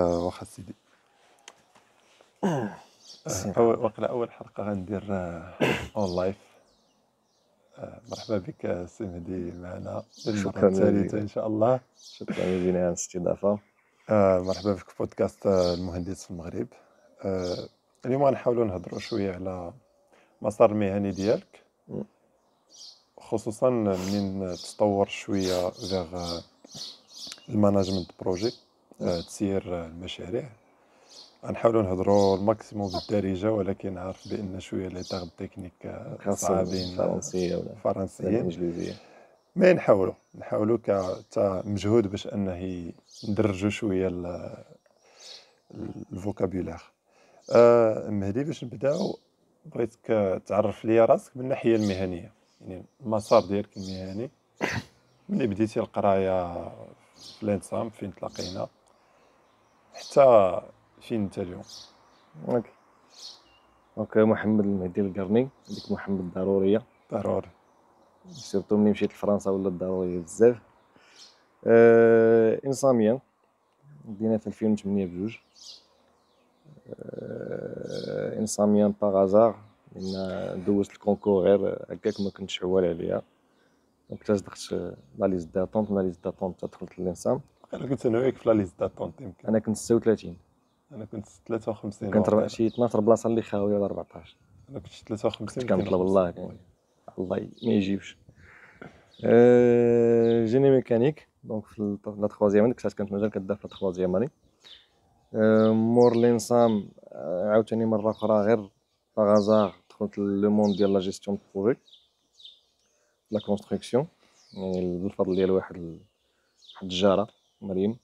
واخا سيدي. أول حلقة غندير اون لايف. مرحبا بك سي مهدي معنا للمرة شكرا الثالثة جزيلا. إن شاء الله. شكرا جزيلا على الاستضافة. مرحبا بك في بودكاست المهندس في المغرب. اليوم غنحاولوا نهضروا شوية على المسار المهني ديالك، خصوصا منين تطور شوية فيغ الماناجمنت بروجي، تسيير المشاريع. غنحاولوا نهضروا الماكسيموم بالدارجه، ولكن عارف بان شويه لي تاغ تكنيك خاصة صعابين الفرنسية ولا فرنسيين، الإنجليزية. مي نحاولوا تا مجهود باش انه ندرجوا شويه الفوكابولير. مهدي، باش نبداو بغيتك تعرف لي راسك من الناحيه المهنيه، يعني المسار ديالك المهني ملي بديتي القرايه في الانسام فين تلاقينا حتى فين انت اليوم. اوكي محمد المهدي القرني، ديك محمد ضرورية، ضروري. سيرتو ملي مشيت لفرنسا ولات ضرورية بزاف. انساميا بدينا في 2008 بجوج. انساميا باغازار، لان دوزت الكونكور غير هكاك، ما كنتش عوال عليها. دونك تصدقت لا ليست داتونت، لا ليست داتونت دخلت للانسام. انا كنت انا وياك في لا ليست داتونت يمكن. انا كنت 36 انا كنت 53 وكنت واقيلا. شي 12 بلاصه اللي خاويه ولا 14. انا كنت 53 كنت كنطلب 52. الله يعني الله ما يجيبش. جيني ميكانيك، دونك في لا تخوازيام اني كنت مازال كدار في لا تخوازيام اني. مور لينسام عاوتاني مره اخرى غير باغازار دخلت لو موند ديال لا جيستيون دو بروجي، لا كونستركسيون، يعني بالفضل ديال واحد الجاره مريم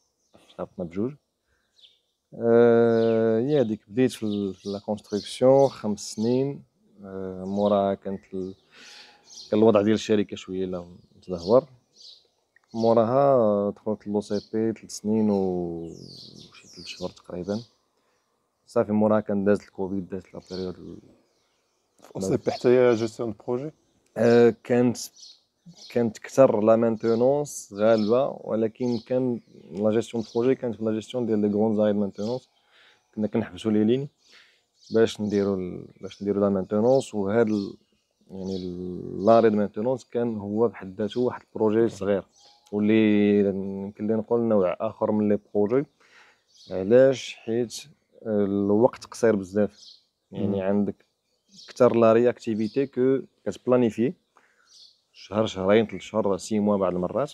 صاحبتنا بجوج. يا ديك بديت في لا كونستركسيون 5 سنين. موراها كان الوضع ديال الشركه شويه لا متدهور. موراها دخلت لو سي بي 3 سنين وشي 3 شهور تقريبا. صافي موراها كان دازت الكوفيد، دازت لا بيريود في سي بي حتى هي جيستيون دو بروجي. كانت كثر لا مانتونونس غالبه، ولكن كان لا جيستيون دو بروجي كانت في لا جيستيون ديال لي غرون زايد مانتونونس. كنا كنحبسوا لي لين باش نديروا لا مانتونونس، وهاد يعني لاري دو مانتونونس كان هو بحد ذاته واحد البروجي صغير، واللي يمكن لي نقول نوع اخر من لي بروجي. علاش؟ حيت الوقت قصير بزاف، يعني عندك كثر لا رياكتيفيتي كو كتبلانيفي شهر شهرين 3 شهور 6 موا بعض المرات.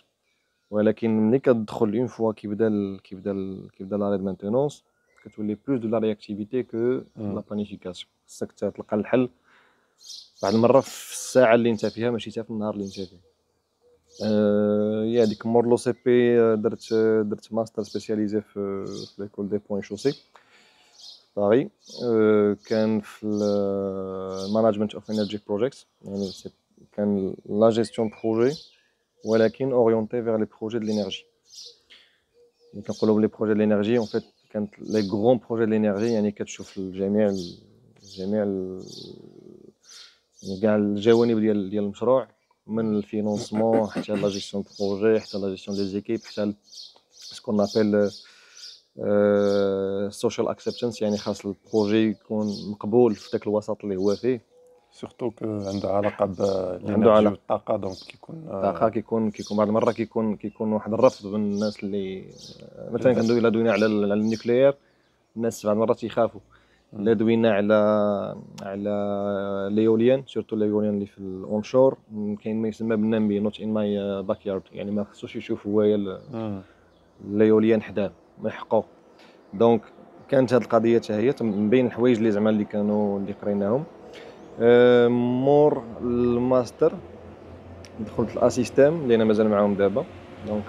ولكن ملي كتدخل اون فوا كيبدا لاري دو مانتونونس، كتولي بلوس دو لا رياكتيفيتي كو لا بلانيفيكاسيون. خصك تلقى الحل بعض المره في الساعه اللي انت فيها، ماشي حتى في النهار اللي انت فيه. يا ديك مور لو سي بي درت ماستر سبيسياليزي في ليكول دي بوين شوسي باري. كان في المانجمنت اوف انرجي بروجيكتس، يعني كان لا جيستيون بروجي ولكن اورينتي فيغ لي بروجي دو لينيرجي. اللي كنقولوا لي بروجي دو لينيرجي اون فيت كانت لي غرون بروجي دو لينيرجي، يعني كتشوف الجميع يعني كاع الجوانب ديال المشروع، من الفينونسمون حتى لا جيستيون بروجي حتى لا جيستيون دي زيكيب حتى سكون ابل سوشيال اكسبتانس، يعني خاص البروجي يكون مقبول في داك الوسط اللي هو فيه. سورتو عنده علاقه عنده بالانرجي علاقه والطاقه، دونك كيكون الطاقه، كيكون بعض المره كيكون واحد الرفض من الناس اللي مثلا كندوي الا دوينا على النيوكليير. الناس بعض المرات يخافوا. الا دوينا على ليوليان، سورتو ليوليان اللي في الاونشور، كاين ما يسمى بالنامبي نوت ان ماي باك يارد، يعني ما خصوش يشوف هوايا ليوليان حداه ما يحقو. دونك كانت هذه القضيه حتى هي من بين الحوايج اللي زعما اللي قريناهم. مور الماستر دخلت الاسيستيم اللي انا مازال معاهم دابا. دونك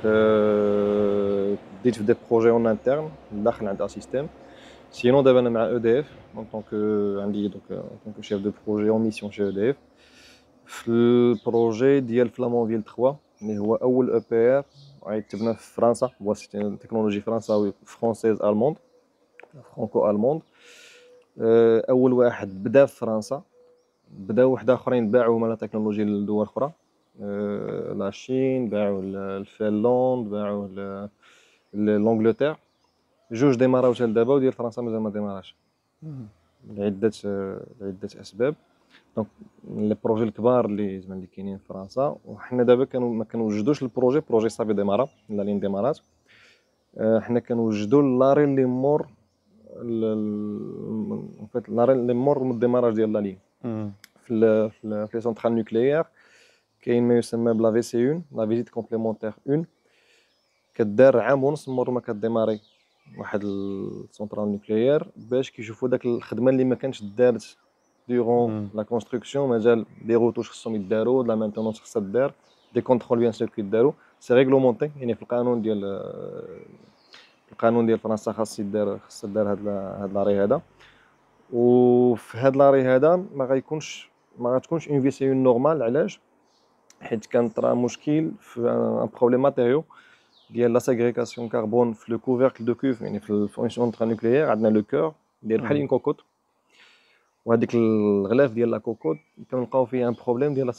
بديت في دي بروجي اون انترن داخل عند اسيستيم. سينو دابا انا مع او دي اف اون طونك عندي طونك شيف دو بروجي اون ميسيون شي او دي اف في البروجي ديال فلامونفيل 3 اللي هو اول او بي ار غيتبنى في فرنسا. هو تكنولوجي فرنساوي فرونسيز الموند فرانكو الموند. اول واحد بدا في فرنسا، بداو واحد اخرين باعوا هما لا تكنولوجي لدول اخرى، لاشين، باعوا لفنلند، باعوا لانجلترا. جوج ديماراو حتى لدابا وديال فرنسا مازال ما ديماراش لعدة اسباب. دونك لي بروجي الكبار اللي زعما اللي كاينين في فرنسا، وحنا دابا ما كنوجدوش البروجي صافي ديمارا لا لين ديمارات. حنا كنوجدوا لاري اللي مور en fait l'arrêt اللي مور من الديماراج ديال لا لين في لي سونترال نوكليير. كاين ما يسمى بلا في سي 1 لا فيزيت كومبليمونتير 1 كدار عام ونص مور ما كديماري واحد السونترال نوكليير باش كيشوفوا داك الخدمه اللي ما كانتش دارت دورون لا كونستركسيون. مازال دي روتوش خصهم يداروا، لا مانتونونس خصها دار، دي كونترول بيان سور كيداروا. سي ريغلومونتي يعني في القانون ديال فرنسا خاص دار هاد لاري هذا. وفي هاد لاري هذا ما غتكونش اون في سي اون نورمال. علاش؟ حيت كان طرا مشكل في ان بروبليم ماتيريو ديال لا سيغريغاسيون كربون في لو كوفركل دو كوف. يعني في الفونكسيون تاع نوكليير عندنا لو كور داير بحال اون كوكوط، وهذيك الغلاف ديال لا كوكوط كنلقاو فيه ان بروبليم ديال لا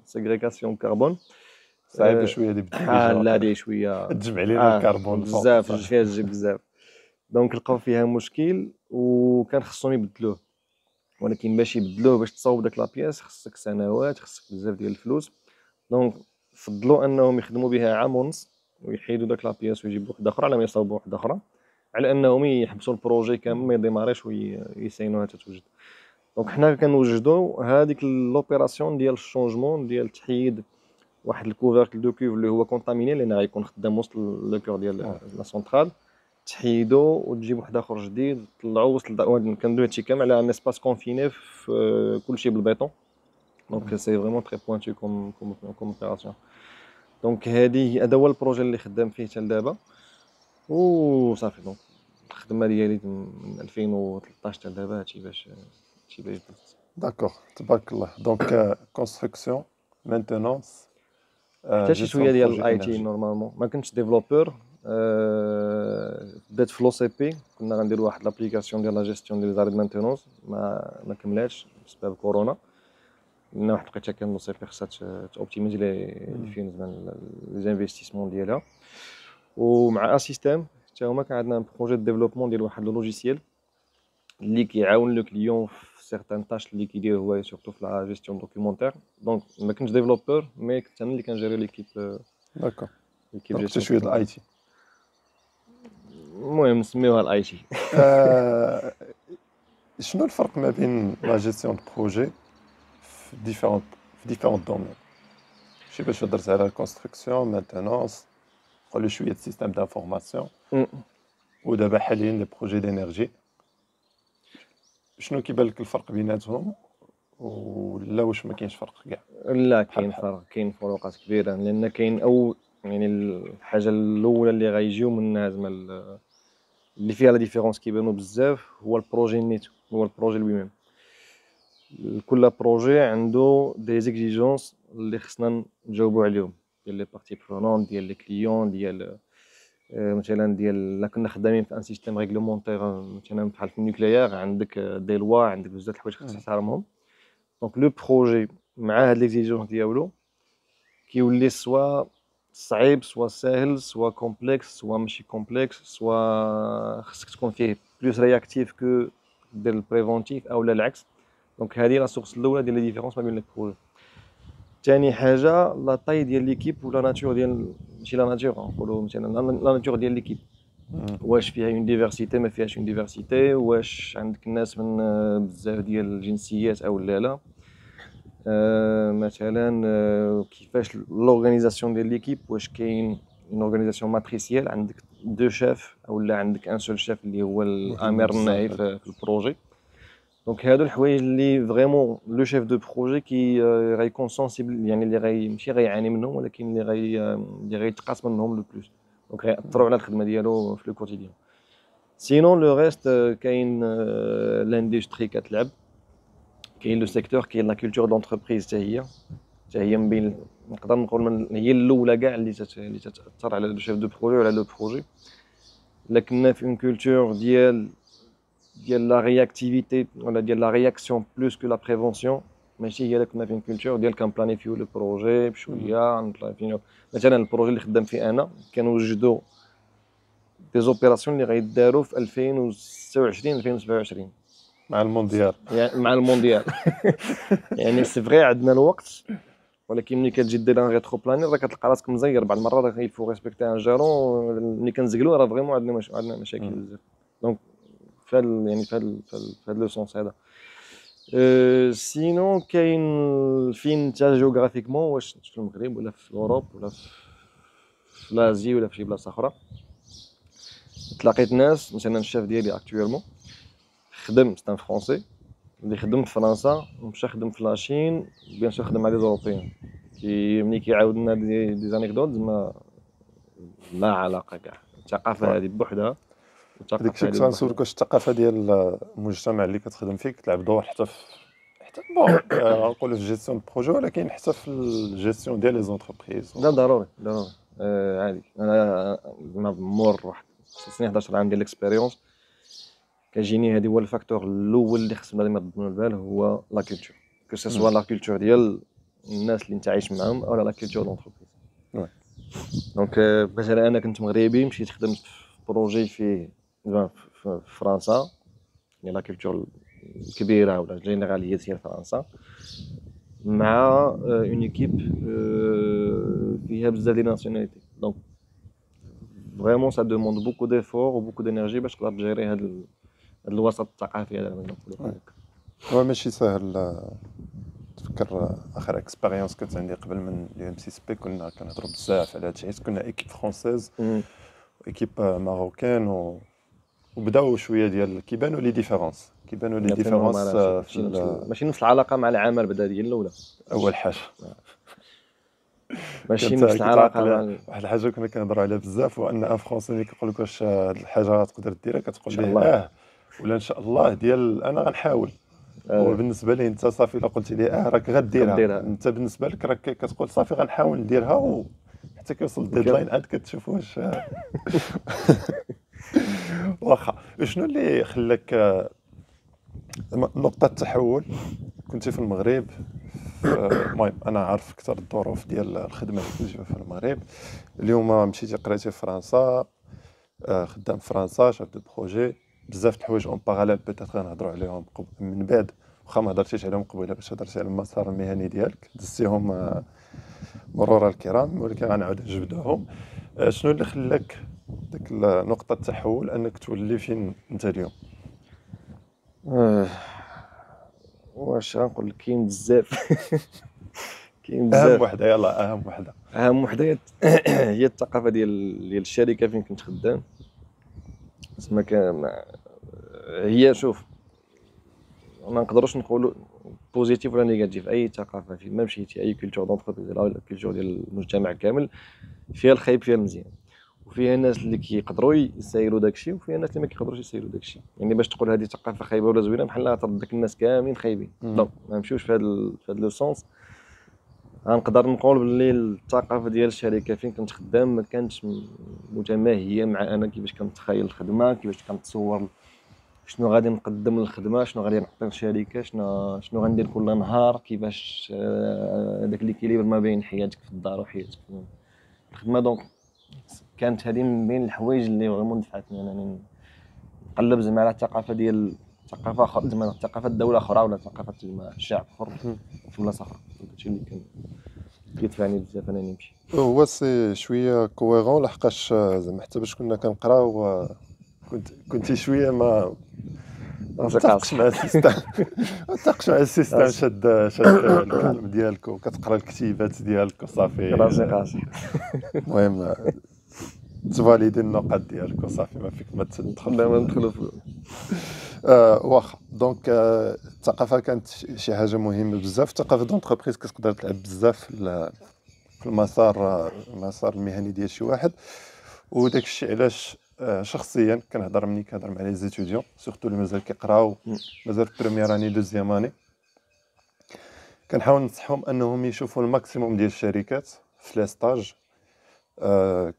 سيغريغاسيون كربون. صعيبه شويه هذه بالدارجه، لا دي شويه تجمع لينا الكربون فوق بزاف فيها الجي بزاف. دونك لقاو فيها مشكل وكان خصهم يبدلوه، ولكن باش يبدلوه باش تصاوب داك لابياس خصك سنوات، خصك بزاف ديال الفلوس. دونك فضلوا انهم يخدموا بها عام ونص ويحيدوا داك لابياس ويجيبوا وحده اخرى على ما يصاوبوا وحده اخرى، على انهم يحبسوا البروجي كامل ما يديماريش ويسينوها تتوجد. دونك حنا كنوجدوا هذيك لوبيراسيون ديال الشونجمون ديال تحييد واحد الكوفركل دو كوف اللي هو كونتاميني لان غيكون خدام وسط لو كور ديال لا سونترال، تحيدو وتجيب واحد اخر جديد طلعوا وسط. كنديروا هادشي كامل على ان اسباس كونفيني في كلشي بالبيطون. دونك سي فريمون تري بوينتو كوم اوبيراسيون. دونك هذا هو البروجي اللي خدام فيه حتى لدابا وصافي. دونك الخدمه ديالي من 2013 حتى لدابا هادشي باش درت. داكوغ تبارك الله. دونك كونستركسيون مينتونونس حتى شي شويه ديال الاي تي. نورمالمون ما كنتش ديفلوبور. بدات في لو سي بي كنا غنديروا واحد لابليكاسيون ديال لا جيستيون ديال زاري مانتونونس ما كملاتش بسبب كورونا، لان واحد لقيتها كان لو سي بي خصها توبتيميزي لي فين زعما لي زانفيستيسمون ديالها. ومع اسيستيم حتى هما كان عندنا بروجي دو ديفلوبمون ديال واحد لوجيسيال اللي كيعاون لو كليون في سيغتان تاش اللي كيدير هو سورتو في لا جيستيون دوكيومونتير. دونك ما كنتش ديفلوبور مي كنت انا اللي كنجيري ليكيب. داكوغ. ليكيب جيستيون شويه ديال الاي تي. المهم نسميوها الاي تي. شنو الفرق ما بين لا جيستيون دو بروجي في ديفيرون دومين؟ شي باش هضرت على الكونستركسيون مينتونونس، قولوا شويه سيستيم دانفورماسيون، ودابا حاليا لي بروجي دينيرجي. شنو كيبان لك الفرق بيناتهم ولا واش ما كاينش فرق كاع؟ لا كاين فرق، كاين فروقات كبيره. لان كاين يعني الحاجه الاولى اللي غيجيو منها زعما اللي فيها لا ديفيرونس كيبانوا بزاف هو البروجي نيتو، هو البروجي لوي-ميم. كل بروجي عنده دي زيكزيجونس اللي خصنا نجاوبوا عليهم ديال لي بارتي برونون ديال لي كليون ديال مثلا ديال لا كنا خدامين في ان سيستيم ريغلومونتير مثلا بحال في النوكليير عندك دي لوا، عندك بزاف د الحوايج خصك تحترمهم. دونك لو بروجي مع هاد ليكزيجونس ديالو كيولي سوا صعيب سوا ساهل سوا كومبلكس سوا ماشي كومبلكس، سوا خصك تكون فيه بلوس رياكتيف كو دير البريفونتيف او لا العكس. دونك هذه لا سورس الاولى ديال لي ديفيرونس ما بين لي بروجي. ثاني حاجه لا طاي ديال ليكيب ولا ناتور ديال ماشي لا ناتور نقولوا مثلا لا ناتور ديال ليكيب. واش فيها اون ديفيرسيتي ما فيهاش اون ديفيرسيتي، واش عندك الناس من بزاف ديال الجنسيات او لا. مثلا كيفاش لورغانيزاسيون ديال ليكيب، واش كاين اون اورغانيزاسيون ماتريسيال عندك دو شيف او لا عندك ان سول شيف اللي هو الامير الناهي في البروجي. دونك هادو الحوايج اللي فريمون لو شيف دو بروجي كي غيكون سونسيبل، يعني اللي ماشي غيعاني منهم ولكن اللي غيتقاس منهم لو بلوس، دونك غيأثروا على الخدمه ديالو في لو كوتيديان. سينون لو ريست كاين لاندستري كتلعب، كاين لو سيكتور، كاين لا كولتور دونتربريز حتى هي من بين نقدر نقول هي الاولى كاع اللي تاثر على لو شيف دو بروجي وعلى لو بروجي. لكن في اون كولتور ديال لا رياكتيفيتي ولا ديال لا رياكسيون بلوس كو لا بريفونسيون. ماشي هي كنا في كولتور ديال كنبلانيفيو لو بروجي بشويه نبلانيفيو. مثلا البروجي اللي خدام فيه انا كنوجدو دي زوبيراسيون اللي غيداروا في 2026 2027 مع المونديال. يعني مع المونديال. يعني سي فغي عندنا الوقت، ولكن ملي كتجي دير ان ريترو بلانين راه كتلقى راسك مزير بعض المرات كيفو ريسبكتي ان جالون. ملي كنزقلو راه فريمون عندنا مشاكل بزاف. دونك يعني في هاد لو سونس هذا. سينو كاين فين انت جيوغرافيكمون، واش في المغرب ولا في اوروب ولا في لازي ولا في شي بلاصه اخرى، تلاقيت ناس مثلا الشاف ديالي اكطويلمون خدم سي ان فرونسي اللي خدم في فرنسا ومشى خدم في لاشين، بيان سور خدم مع لي زوروبيان. ملي كيعاود لنا دي زانيكدوت ما علاقه كاع. الثقافه هذه بوحدها هذيك والثقافه الشيء هذه كنت بوحدها. غنسولك، واش الثقافه ديال المجتمع اللي كتخدم فيه كتلعب دور حتى في، حتى بون غنقولوا في جيستيون بروجي، ولكن حتى في الجيستيون ديال لي زونتربريز. لا ضروري ضروري. عادي. انا مور واحد 11 عام ديال الاكسبيريونس كيجيني هذه هو الفاكتور الاول اللي خصنا ديما نضمنوا البال، هو لا كولتور. كو سوا لا كولتور ديال الناس اللي انت عايش معاهم او لا كولتور دونتربريز. دونك مثلا انا كنت مغربي مشيت خدمت في بروجي في فرنسا، يعني لا كولتور كبيره ولا جينيراليه ديال فرنسا، مع اون ايكيب فيها بزاف ديال ناسيوناليتي. دونك فريمون سا دوموند بوكو ديفور وبوكو دينيرجي باش تقدر تجيري هاد الوسط الثقافي هذا نقدر نقولوا هكاك. هو ماشي ساهل. تفكر اخر اكسبيريونس كنت عندي قبل من اليو ام سي سي بي، كنا كنهضروا بزاف على هادشي، حيت كنا ايكيب فرونسيز وايكيب ماروكان، وبداو شويه ديال كيبانوا لي ديفيرونس ماشي نفس العلاقه مع العمل بدا ديال الاولى. اول حاجه ماشي نفس العلاقه مع واحد الحاجه كنا كنهضروا عليها بزاف، هو ان ان فرونسي ملي كيقول لك واش هاد الحاجه تقدر ديرها، كتقول ليه ولا ان شاء الله ديال انا غنحاول. هو بالنسبه ليه انت صافي الا قلتي ليه راك غديرها، انت بالنسبه لك راك كتقول صافي غنحاول نديرها، حتى كيوصل الديدلاين عاد كتشوف واش واخا. شنو اللي خلاك نقطه التحول؟ كنت في المغرب، المهم انا عارف اكثر الظروف ديال الخدمه اللي كنت في المغرب. اليوم مشيتي قريتي في فرنسا، خدام في فرنسا شاف دو بروجي، بزاف د الحوايج اون باراليل بيتيت غنهضروا عليهم من بعد، واخا ما هضرتيش عليهم قبيله باش هضرتي على المسار المهني ديالك دزتيهم مرور الكرام، ولكن غنعاود نجبدوهم. شنو اللي خلاك ديك نقطه التحول انك تولي فين انت اليوم؟ واش غنقول لك؟ كاين بزاف. كاين اهم بزاف. وحده، يلا اهم وحده هي الثقافه ديال الشركه فين كنت خدام. تسمى هي شوف، ما نقدروش نقولوا بوزيتيف ولا نيجاتيف. اي ثقافه فين ما مشيتي، اي كولتور دونتربريز ولا الكولتور ديال المجتمع كامل، فيها الخايب فيها المزيان، وفيها الناس اللي كيقدروا يسيروا داكشي وفيها الناس اللي ما كيقدروش يسيروا داكشي. يعني باش تقول هذه ثقافه خايبه ولا زوينه، بحال ترد داك الناس كاملين خايبين. دونك ما نمشيوش في هذا لو سونس. غنقدر نقول باللي الثقافه ديال الشركه فين كنت خدام ما كانتش متماهيه مع انا كيفاش كنتخيل الخدمه، كيفاش كنتصور شنو غادي نقدم للخدمه، شنو غادي نعطي للشركه، شنو غندير كل نهار، كيفاش داك ليكيليبر ما بين حياتك في الدار وحياتك في الخدمه. دونك كانت هذه من بين الحوايج اللي فريمون دفعتني انني نقلب زعما على الثقافه ديال ثقافه اخرى، زعما ثقافه دوله اخرى ولا ثقافه الشعب اخر في بلاصه اخرى. هادشي اللي كان كيدفعني بزاف انني نمشي. هو سي شويه كويرون، لحقاش زعما حتى باش كنا كنقراو كنتي شويه ما متفقش مع السيستم. متفقش مع السيستم، شاد الكلام ديالك وكتقرا الكتيبات ديالك وصافي راسي قاصح. المهم تفاليدي النقاط ديالك وصافي، ما فيك ما تدخل. لا ما ندخلوا في واخا. دونك الثقافه كانت شي حاجه مهمه بزاف. الثقافه دونتربريز كتقدر تلعب بزاف في المسار المهني ديال شي واحد، وداك الشيء علاش شخصيا كنهضر ملي كنهضر مع لي زيتوديون سورتو اللي مازال كيقراو، مازال في بريمير اني دوزيام اني، كنحاول نصحهم انهم يشوفوا الماكسيموم ديال الشركات في لي ستاج،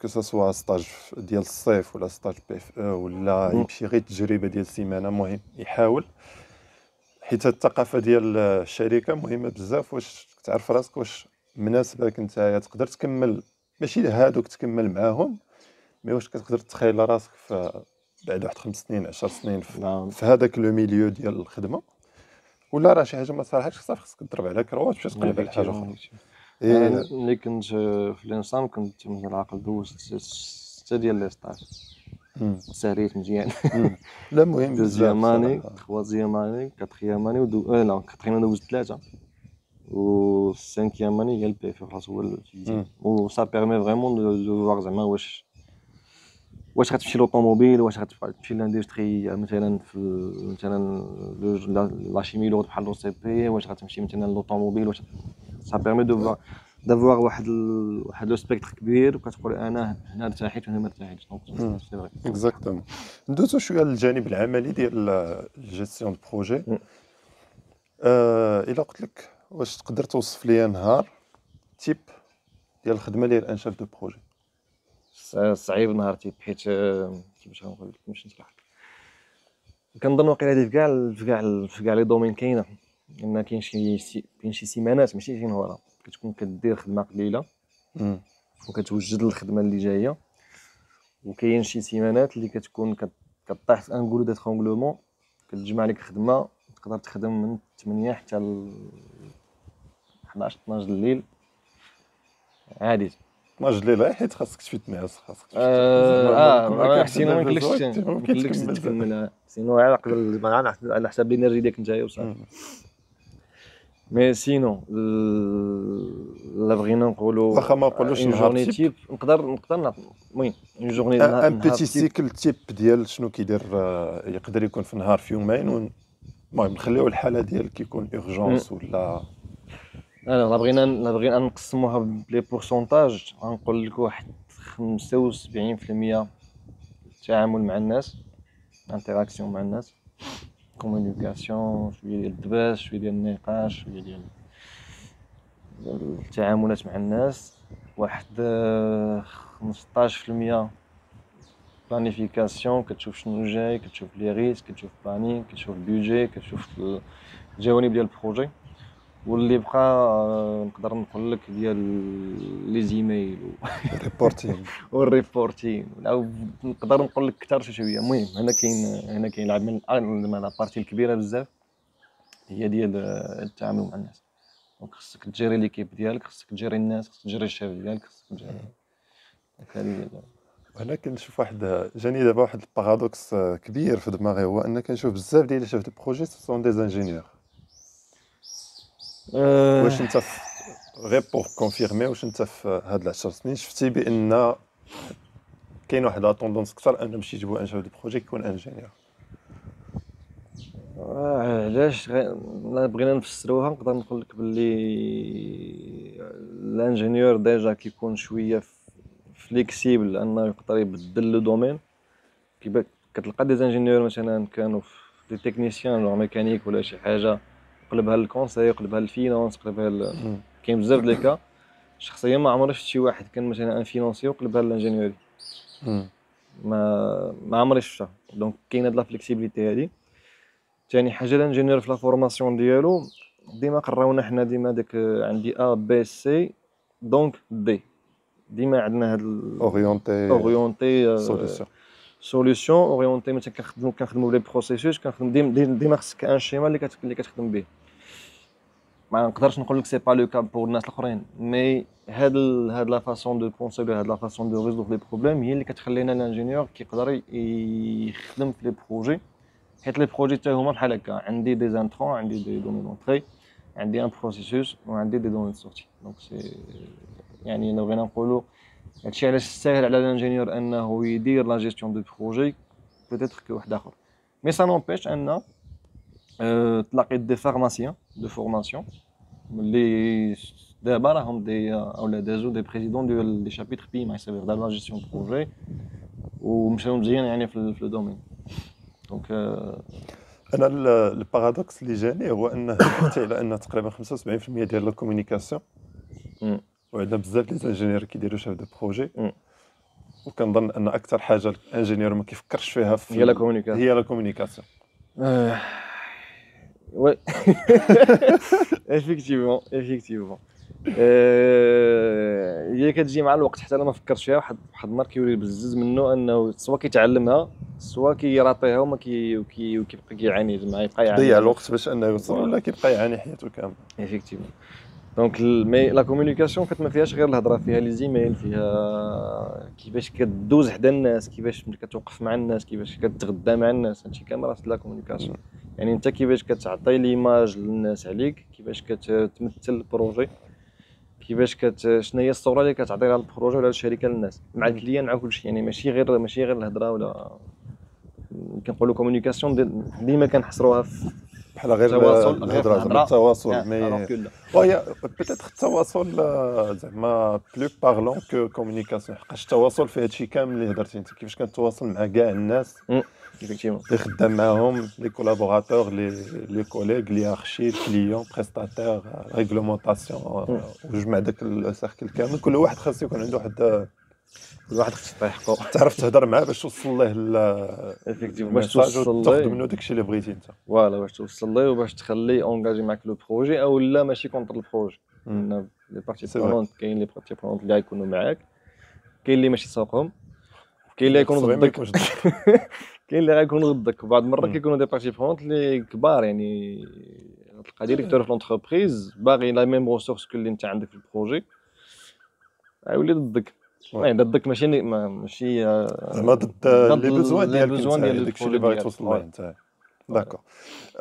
كو سوا ستاج ديال الصيف ولا ستاج بي اف او ولا يمشي غير تجربه ديال سيمانه، المهم يحاول، حيت الثقافه ديال الشركه مهمه بزاف. واش تعرف راسك واش مناسبه لك نتايا تقدر تكمل، ماشي هادوك تكمل معاهم، مي واش كتقدر تخيل راسك في بعد واحد 5 سنين 10 سنين نعم. في هذاك لو ميليو ديال الخدمه، ولا راه شي حاجه ما صالحاش صافي خصك تضرب على كروات باش تقلب على حاجه اخرى؟ انا إيه. ملي كنت في الانسان كنت من العقل دوزت 6 ديال لي ستاج، مم. ساليت مزيان. لا مهم بزاف دوزيام اني، صراحه. تخوازيام اني، كاتريام اني لا كاتريام دوزت 3 و سانكيام اني هي البي في خلاص هو الفيزيك. و سا بيرمي فريمون دو فواغ زعما واش غتمشي لوطوموبيل، واش غتمشي لاندستري مثلا في مثلا لا شيمي لوط بحال لو سي بي، واش غتمشي مثلا لوطوموبيل، واش سا بيرمي دافواغ واحد لو سبيكتر كبير وكتقول انا هنا ارتحيت وهنا ما ارتحيتش. دونك سي فري اكزاكتومون. ندوزو شويه للجانب العملي ديال الجيستيون دو بروجي. الا قلت لك واش تقدر توصف لي نهار تيب ديال الخدمه اللي ان شاف دو بروجي؟ صعيب نهارتي حيت كيفاش غنقول لك باش نشرح لك. كنظن واقيلا هادي في كاع لي دومين كاينه، ان كاين شي سيمانات ماشي شي نهار كتكون كدير خدمه قليله وكتوجد الخدمه اللي جايه، وكاين شي سيمانات اللي كتكون كطيح في ان غولو ديترونغلومون، كتجمع لك خدمه تقدر تخدم من 8 حتى ل 11 12 الليل عادي. 12 الليل حيت خاصك تفيت معاس، خاصك زعما سينو كتبدا في ما الزواج يمكنلكش تكمل، سينو على على حساب الانرجي ديالك نتايا وصافي. مي سينو لا بغينا نقولوا واخا ما نقولوش اون نهار جورني تيب، تيب نقدر المهم اون جورني ان نهار بيتي تيب. سيكل تيب ديال شنو كيدير. يقدر يكون في نهار في يومين المهم نخليو الحاله ديال كيكون اورجونس ولا. انا لا بغينا نقسموها بلي بورسونتاج، غنقول لك واحد 75% التعامل مع الناس، انتراكسيون مع الناس، كومونيكاسيون، شويه ديال الدباس، شويه ديال النقاش، شويه ديال التعاملات مع الناس. واحد 15% بلانيفيكاسيون، كتشوف شنو جاي، كتشوف لي ريسك، كتشوف بلانين، كتشوف البيدجي، كتشوف الجوانب ديال البروجي. واللي بقى نقدر نقول لك ديال لي زيميل ريبورتين. والريبورتين، او نقدر نقول لك اكثر شويه. المهم هنا كاين العمل لابارتي الكبيره بزاف هي ديال التعامل مع الناس. دونك خصك تجيري ليكيب ديالك، خصك تجيري الناس، خصك تجيري الشيف ديالك، خصك تجيري دونك هذه هي هنا كنشوف جاني دابا واحد البارادوكس كبير في دماغي، هو ان كنشوف بزاف ديال لي شيف دو بروجي سون دي انجينيور. واش انت غير بور كونفيرمي، واش انت في هاد 10 سنين شفتي بان كاين واحد لا طوندونس اكثر ان باش يجيبوا ان شيف دو بروجي يكون انجينيور؟ علاش لا بغينا نفسروها نقدر نقول لك باللي الانجينيور ديجا كيكون شويه فليكسيبل انه يقدر يبدل لو دومين. كتلقى دي انجينيور مثلا كانوا في دي تكنيسيان جونغ ميكانيك ولا شي حاجه، قلبها للكونساي، قلبها للفينانس، قلبها كاين بزاف ديال لي شخصيا ما عمري شفت شي واحد كان مثلا ان فينانسيو قلبها للانجينيوري، ما عمري شفتها. دونك كاين هاد لا فليكسيبيليتي هادي. ثاني حاجه الانجينيور في لا فورماسيون ديالو ديما قراونا حنا ديما داك عندي ا بي سي دونك دي، ديما عندنا هاد اورينتي سوليوشن اورينتي. مثلا كنخدموا بلي بروسيسوس، كنخدم ديما خصك ان شيما اللي كتخدم به. ما نقدرش نقول لك سي با لو كا بور الناس الاخرين، مي هاد لا فاصون دو بونسي هاد لا فاصون دو ريزولف لي بروبليم هي اللي كتخلينا الانجينيور كيقدر يخدم في لي بروجي. حيت لي بروجي حتى هما بحال هكا، عندي دي زانترون، عندي دي دوني دونطري، عندي ان بروسيسوس وعندي دي دوني سورتي. دونك سي يعني لو بغينا نقولوا هادشي علاش ساهل على الانجينيور انه يدير لا جيستيون دو بروجي بوتيتر كي واحد اخر. مي سا نومبيش ان تلاقيت دي فارماسيان دو فورماسيون اللي دابا راهم دي اولا دازو دي بريزيدون ديال دي شابيتر بي ما يسافر دار لا جيستيون دو بروجي ومشاو مزيان يعني في لو دومين. دونك انا البارادوكس اللي جاني هو انه ذكرتي على ان تقريبا 75% ديال لا كومونيكاسيون، وعندنا بزاف لي انجينيور كيديروا شاف دو بروجي، وكنظن ان اكثر حاجه الانجينيور ما كيفكرش فيها هي لا كومونيكاسيون. وي effectivement. هي كتجي مع الوقت، حتى انا ما فكرتش فيها. واحد النهار كيولي بزز منه انه سوا كيتعلمها سوا كيراطيها وكيبقى كيعاني، زعما يبقى يعاني كيضيع من الوقت باش انه يوصل، ولا كيبقى يعاني حياته كامله. ايفيكتيفمون. دونك مي لا كومونيكاسيون فات ما فيهاش غير الهضره، فيها لي زيميل، فيها كيفاش كدوز حدا الناس، كيفاش كتوقف مع الناس، كيفاش كتغدى مع الناس، هادشي كامل راه لا كومونيكاسيون. يعني انت كيفاش كتعطي ليماج للناس عليك، كيفاش كتمثل البروجي، كيفاش شنو هي الصوره اللي كتعطي على البروجي ولا الشركه للناس، مع الكليان مع كلشي. يعني ماشي غير الهضره، ولا كنقولوا كومونيكاسيون ديما كنحصروها في بحال غير التواصل، غير في الهضره زعما الهضره. التواصل، الوغ مي كو لا. وهي بيتيتر التواصل زعما بلو بارلون كو كومونيكاسيون، حقاش التواصل فيه هادشي كامل اللي هضرتي انت، كيفاش كتواصل مع كاع الناس ايفيكتيفمون. اللي خدام معاهم، لي كولابوراتور، لي كوليغ، لي ارشي، الكليون، بريستاتير، ريغلومونطاسيون، وجمع داك السيركل كامل. كل واحد خاص يكون عنده واحد كل واحد خصو يطيح حقو. تعرف تهضر معاه باش توصل ليه ايفيكتيفمون باش الميساج توصل وتاخذ ليه. منه داكشي اللي بغيتي انت. فوالا باش توصل ليه وباش تخليه اونجاجي معاك لو بروجي، او لا ماشي كونتر البروجي. لان لي بارتي سي فري، برونونت، كاين لي بارتي برونونت اللي غيكونوا معاك، كاين اللي ماشي ساقهم، كاين اللي اللي غيكونوا خصو غير ما ضدك. يكونش ضدك. كاين اللي غيكونوا ضدك، وبعض المرات كيكونوا دي بارتي برونونت اللي كبار. يعني تلقى ديريكتور في لونتربريز باغي لا ميم ريسورس اللي انت عندك في البروجي، غيولي ضدك. يعني ضدك ماشي زعما ضد ضد لي بوزوان لي ديالك انت، بوزوان ديال داكشي اللي البروجي باغي ديالك. توصل ليه انت. داكور.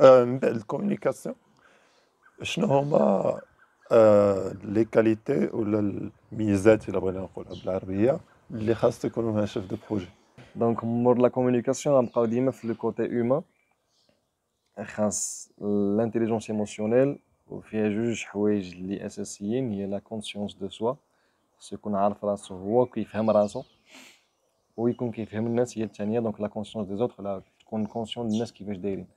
من بعد الكومونيكاسيون، شنو هما لي كاليتي ولا الميزات الا بغينا نقولها بالعربيه اللي خاص يكونوا مع شيف دو بروجي؟ دونك مور لا كومونيكاسيون غنبقاو ديما في لو كوتي هيومان. خاص الانتيليجونس ايموسيونيل، وفيها جوج حوايج اللي اساسيين. هي لا كونسيونس دو سوا، خاصو يكون عارف راسو هو كيفهم راسو، ويكون كيفهم الناس هي الثانيه. دونك لا كونسيونس دي زوطخ، لا تكون كونسيون الناس كيفاش دايرين.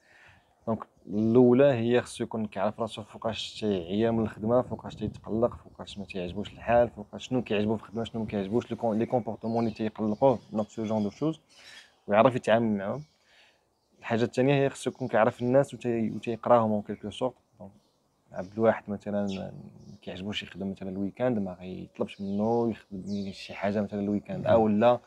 دونك الاولى هي خصو يكون كيعرف راسو فوقاش تيعيا من الخدمه، فوقاش تيتقلق، فوقاش ما تيعجبوش الحال، فوقاش شنو كيعجبو في الخدمه، شنو ما كيعجبوش، لي كومبورطمون اللي تيقلقوه، دونك سو جون دو شوز، ويعرف يتعامل معاهم. الحاجه الثانيه هي خصو يكون كيعرف الناس وتيقراهم اون كيلكو سورت. عبد الواحد مثلا ما كيعجبوش يخدم مثلا الويكاند، ما غيطلبش منه يخدم شي حاجه مثلا الويكاند، او لا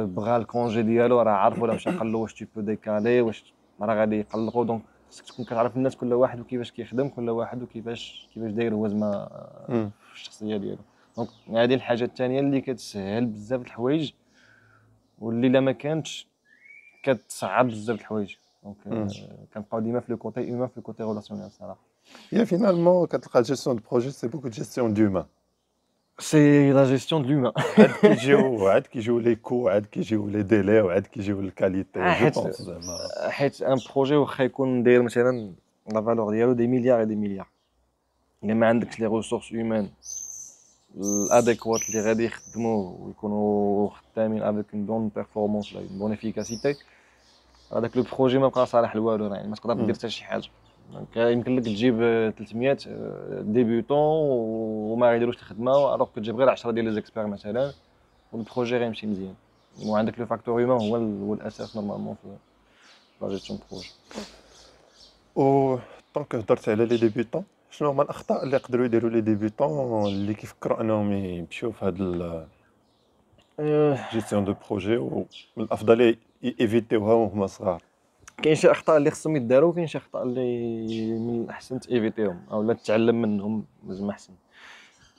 بغى الكونجي ديالو راه عارفو، ولا مشى قال له واش تو بو ديكالي، واش راه غادي يقلقو. دونك خصك تكون كتعرف الناس، كل واحد وكيفاش كيخدم، كل واحد وكيفاش داير هو زعما في الشخصيه ديالو. دونك هذه الحاجه الثانيه اللي كتسهل بزاف د الحوايج، واللي الا ما كانتش كتصعب بزاف د الحوايج. دونك كنبقاو ديما في لو كوتي هيومان، في لو كوتي ريلاسيونيل صراحه. هي فينالمون كتلقى جيستيون دو بروجي سي بوكو جيستيون دومان. سي لا جيستيون دو لومان. عاد كيجيو لي كو، عاد كيجيو لي ديلي، وعاد كيجيو الكاليتي. جو حيت بونس زعما حيت ان بروجي واخا يكون داير مثلا لا فالور ديالو دي مليار دي مليار، الا ما عندكش لي ريسورس هيومان الاديكوات اللي غادي يخدموا ويكونوا خدامين افيك اون بون بيرفورمانس ولا اون بون افيكاسيتي، هذاك لو بروجي ما بقى صالح لوالو. يعني ما تقدر دير حتى شي حاجه. دونك يمكن لك تجيب 300 ديبيوتون وما غيديروش الخدمه، الوغ كتجيب غير 10 ديال لي زيكسبير مثلا، والبروجي غيمشي مزيان. وعندك لو فاكتور هيومان هو الاساس نورمالمون في لا جيستيون بروجي. و طونك هضرت على لي ديبيوتون، شنو هما الاخطاء اللي يقدروا يديروا لي ديبيوتون اللي كيفكروا انهم يمشيو في هاد جيستيون دو بروجي، والافضل ايفيتيوها وهما صغار؟ كاين شي اخطاء اللي خصهم يداروا، وكاين شي اخطاء اللي من الاحسن تيفيتيهم او لا تتعلم منهم زعما احسن.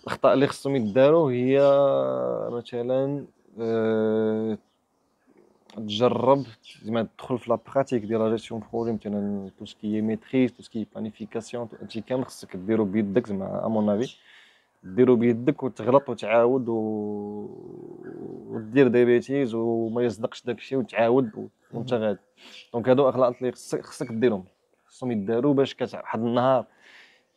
الاخطاء اللي خصهم يداروا هي مثلا تجرب زعما تدخل في لا براتيك ديال لا جيستيون بروجي، مثلا تو سكي ميتريز، تو سكي بلانيفيكاسيون، هادشي كامل خصك ديرو بيدك زعما امون افي. ديرو بيدك وتغلط وتعاود ودير دي بيتيز وما يصدقش داكشي وتعاود وانت غادي. دونك هادو اغلاط اللي خصك ديرهم، خصهم يداروا باش واحد النهار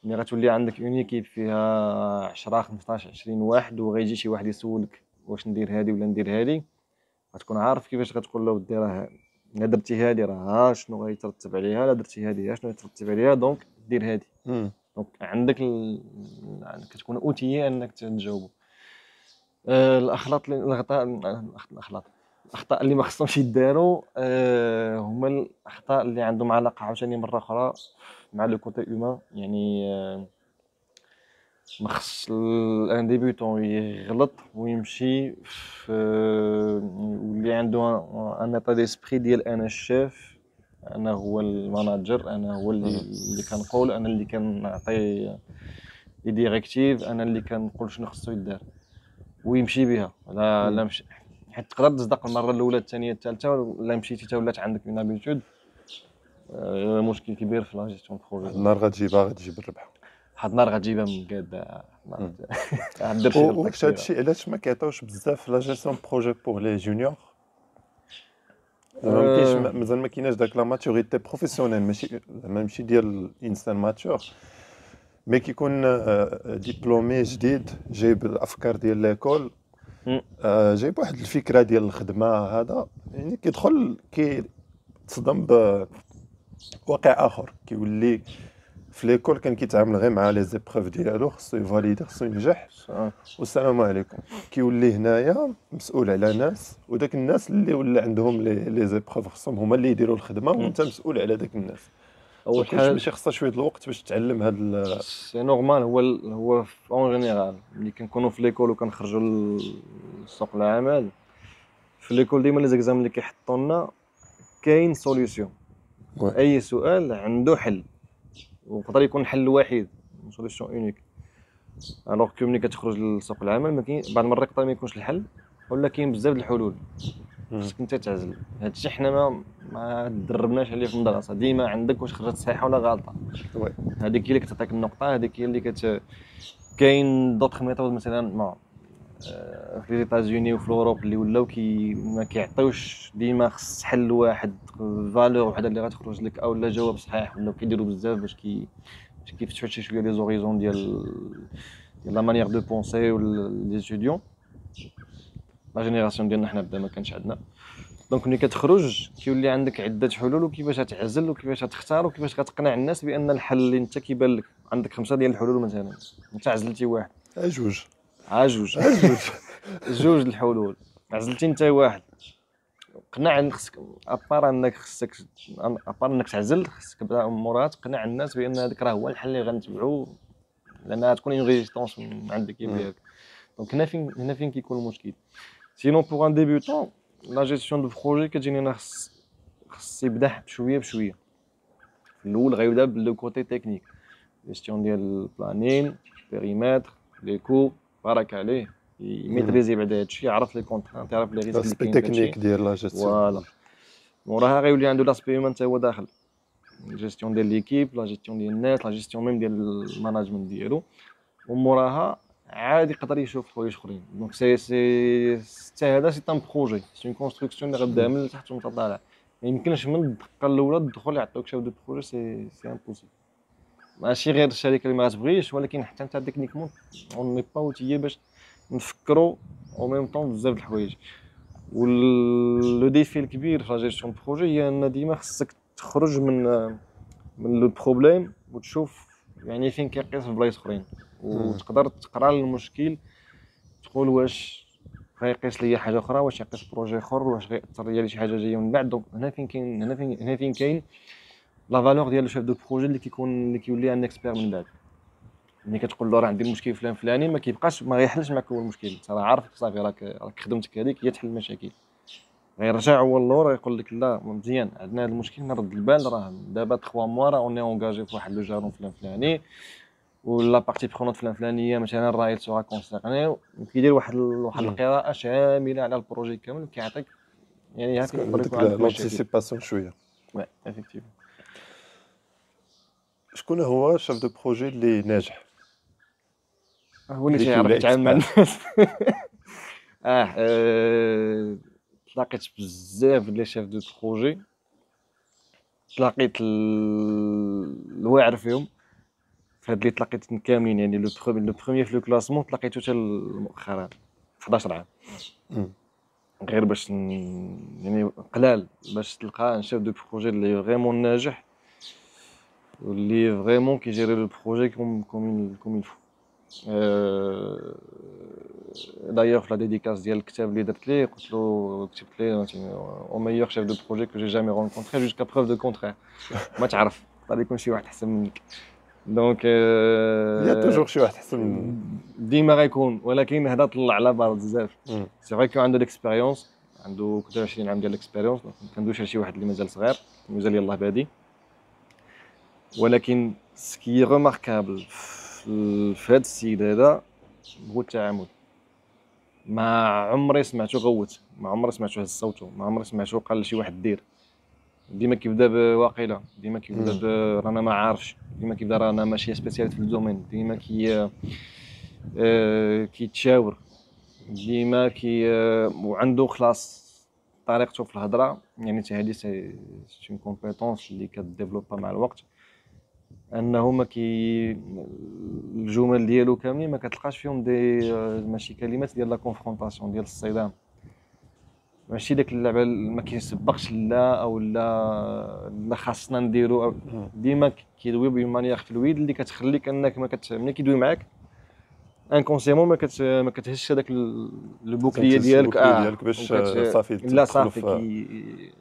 ملي غتولي عندك اون ايكيب فيها 10 15 20 واحد، وغيجي شي واحد يسولك واش ندير هادي ولا ندير هادي، غتكون عارف كيفاش غتقول له ودي راه الا درتي هادي راه ها شنو غيترتب عليها، الا درتي هادي ها شنو غيترتب عليها، دونك دير هادي. دونك عندك كتكون اوتيي انك تجاوبو. الاخلاط الاخطاء اللي ما خصهمش يداروا هما الاخطاء اللي عندهم علاقه عاوتاني مره اخرى مع لو كوتي هيومان. يعني ما خصش ان ديبيوتون يغلط ويمشي في واللي عنده ان ايطا ديسبري ديال انا الشيف، انا هو الماناجر، انا هو اللي كنقول، انا اللي كنعطي لي ديريكتيف، انا اللي كنقول شنو خصو يدار ويمشي بها. لا مش حيت تقدر تصدق المره الاولى الثانيه الثالثه، ولا مشيتي حتى ولات عندك اون ابيتود، مشكل كبير في لا جيستيون دو واحد بروجي. النهار غتجيب الربح. واحد النهار غتجيبها من قاده، غدير شي غلطه واش كبيره. هادشي علاش ما كيعطيوش بزاف لا جيستيون بروجي بوغ لي جونيور؟ زعما ما كاينش أه مازال ما كايناش داك لا ماتوريتي بروفيسيونيل، ماشي زعما ماشي ديال الانسان ماتور، مي كيكون ديبلومي جديد جايب الافكار ديال ليكول، جايب واحد الفكره ديال الخدمه، هذا يعني كيدخل كيتصدم بواقع اخر، كيولي في ليكول كان كيتعامل غير مع لي زيبروف ديالو، خصو يفاليدي خصو ينجح والسلام عليكم. كيولي هنايا مسؤول على ناس، وداك الناس اللي ولا عندهم لي زيبروف خصهم هما اللي يديروا الخدمه، وانت مسؤول على داك الناس. اول دونك واش حاجه ماشي خصها شويه الوقت باش تتعلم هاد سي نورمال. هو اون جينيرال ملي كنكونوا في ليكول وكنخرجوا لسوق العمل، في ليكول ديما لي زيكزام اللي كيحطوا لنا كاين سوليوشن، وي. اي سؤال عنده حل، ويقدر يكون حل واحد سوليوشن اونيك. الوغ كو ملي كتخرج لسوق العمل ما كاين بعض المرات يقدر ما يكونش الحل، ولا كاين بزاف د الحلول. خصك انت تعزل. هادشي حنا ما دربناش عليه في المدرسه، ديما عندك واش خرجت صحيحه ولا غلطه. وي. هذيك هي اللي كتعطيك النقطه، هذيك هي اللي كاين دوطخ ميثود مثلا ما في لي ايتازوني وفي اوروب اللي ولاو ما كيعطيوش ديما خص حل واحد، فالور وحده اللي غتخرج لك او لا جواب صحيح، ولاو كيديروا بزاف باش كيفتحوا شي شويه لي زوريزون ديال لا مانيير دو بونسي لي ستوديون. لا جينيراسيون ديالنا حنا بدا ما كانش عندنا، دونك ملي كتخرج كيولي عندك عده حلول، وكيفاش غتعزل وكيفاش غتختار وكيفاش غتقنع الناس بان الحل اللي انت كيبان لك عندك 5 ديال الحلول مثلا، انت عزلتي واحد جوج جوج جوج. جوج الحلول، عزلتي انت واحد، قنع خصك ابار انك خصك ابار انك تعزل، خصك موراها تقنع الناس بان هذاك راه هو الحل اللي غنتبعو، لان غتكون اون ريزيستونس من عند الكيب ديالك. دونك هنا فين كيكون المشكل. سينون بوغ ان ديبيوتون لا جيستيون دو بروجي كتجيني انا خص يبدا بشويه بشويه. في الاول غيبدا باللو كوتي تكنيك، جيستيون ديال البلانين، بيريمتر، لي كو، بارك عليه يميتريزي بعدا هادشي، يعرف لي كونترانت، يعرف لي ريسك اللي لاسبي كاين في هادشي. تكنيك ديال لا جيستيون. فوالا موراها غيولي عنده لاسبي هيومان حتى هو داخل، جيستيون ديال ليكيب، لا جيستيون ديال الناس، لا جيستيون ميم ديال الماناجمنت ديالو. وموراها عاد يقدر يشوف حوايج اخرين. دونك سي هذا سي ان بروجي، سي اون كونستركسيون اللي غديها من التحت وانت طالع. ما يمكنش من الدقه الاولى تدخل يعطيوك شاف دو بروجي، سي امبوسيبل. ماشي غير الشركه اللي ما غتبغيش، ولكن حتى انت تكنيكمون اون مي با اوتيي باش نفكروا او ميم طون بزاف د الحوايج. ولو ديفي الكبير في لا جيستيون بروجي هي ان ديما خصك تخرج من لو بروبليم وتشوف يعني فين كيقيس في بلايص اخرين، وتقدر تقرا المشكل تقول واش غيقيس ليا حاجه اخرى، واش يقيس بروجي اخر، واش غيأثر ليا شي حاجه جايه من بعد. دونك هنا فين كاين هنا فين كاين لا فالور ديال شيف دو بروجي اللي كيولي ان اكسبير من بعد. ملي كتقول له راه عندي المشكل فلان فلاني، ما كيبقاش ما غيحلش معك هو المشكل، انت راه عارف صافي راك خدمتك هذيك هي تحل المشاكل. غيرجع هو اللور يقول لك لا مزيان عندنا هذا المشكل، نرد البال، راه دابا 3 موا راه اوني اونغاجي في واحد لو جارون فلان فلاني، ولا بارتي برونط فلان فلانيه مثلا راه يل سوغا كونسيرني، وكيدير واحد القراءه شامله على البروجي كامل، كيعطيك يعني هكا يقدر ديك يكون عندك مشاكل. لانتيسيباسيون شويه. وي افيكتيفمون. شكون هو شاف دو بروجي اللي ناجح، هو اللي اللي تيعرف كيولي يتعامل مع اكسبير؟ الناس. تلاقيت بزاف لي شيف دو بروجي، تلاقيت الواعر فيهم في هاد اللي تلاقيت كاملين، يعني لو بروميير في لو كلاسمون تلاقيتو حتى مؤخرا 11 عام. غير باش يعني قلال باش تلقى ان شيف دو بروجي اللي فريمون ناجح، واللي فريمون كيجيري لو بروجي كوم يلفو. دايوغ في لا ديديكاس ديال الكتاب اللي درت ليه قلت له كتبت ليه او ميور شيف دو بروجي كو جي جامي رونكونتري جوسكا بروف دو كونترير. ما تعرف يقدر يكون شي واحد احسن منك. دونك يا توجور شي واحد حسن. ديما غيكون، ولكن هذا طلع على بار بزاف. مم. سي فري كو عنده ليكسبيريونس، عنده كنت 20 عام ديال ليكسبيريونس، دونك ما كندويش على شي واحد اللي مازال صغير مازال يلاه بادي. ولكن سكي ريماركابل في هذا السيد هذا هو التعامل. ما عمري سمعتو غوت، ما عمري سمعتو هز صوتو، ما عمري سمعتو قال لشي واحد دير. ديما كيبدا بواقيلا، ديما كيبدا رانا ما عارفش، ديما كيبدا رانا ماشي سبيسياليست في الدومين، ديما كيتشاور، ديما وعنده خلاص طريقته في الهضره. يعني حتى هذه سي اون كومبيتونس اللي كديفلوبا مع الوقت، انه ما الجمل ديالو كاملين ما كتلقاش فيهم دي ماشي كلمات ديال لا كونفرونطاسيون ديال الصدام، ماشي داك اللعبه ما كيسبقش لا او لا خاصنا نديرو أو ديما كيدوي بون مانيير فلويد اللي كتخليك انك ملي كيدوي معاك انكونسيمون ما كتهزش هذاك البوكليه ديالك ديالك باش صافي لا صافي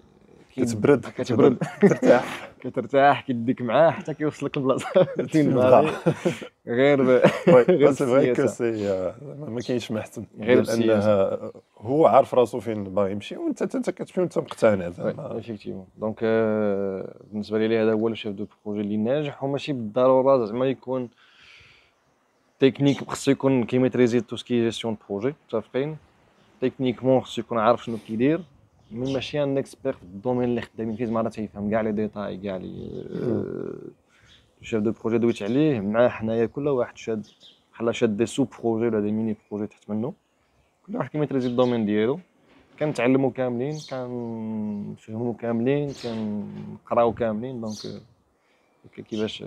كتبرد كترتاح كترتاح كيديك معاه حتى كيوصلك للبلاصه فين باغي. غير غير سي فري كو سي ما كاينش ما احسن غير لانه هو عارف راسو فين باغي يمشي وانت كتمشي وانت مقتنع زعما. ايفيكتيفون دونك بالنسبه لي هذا هو الشيف دو بروجي اللي ناجح، وماشي بالضروره زعما يكون تكنيك، خصو يكون كيميتريزي تو سكي جيستيون بروجي متفقين. تكنيكمون خصو يكون عارف شنو كيدير، مي ماشي ان اكسبير في الدومين اللي خدامين فيه زعما تيفهم كاع لي ديتاي كاع لي الشيف دو بروجي دويت عليه مع حنايا كل واحد شاد بحال شاد دي سو بروجي ولا دي ميني بروجي تحت منه، كل واحد كيميتريزي الدومين ديالو، كنتعلموا كاملين كنفهموا كاملين كنقراو كاملين. دونك كيفاش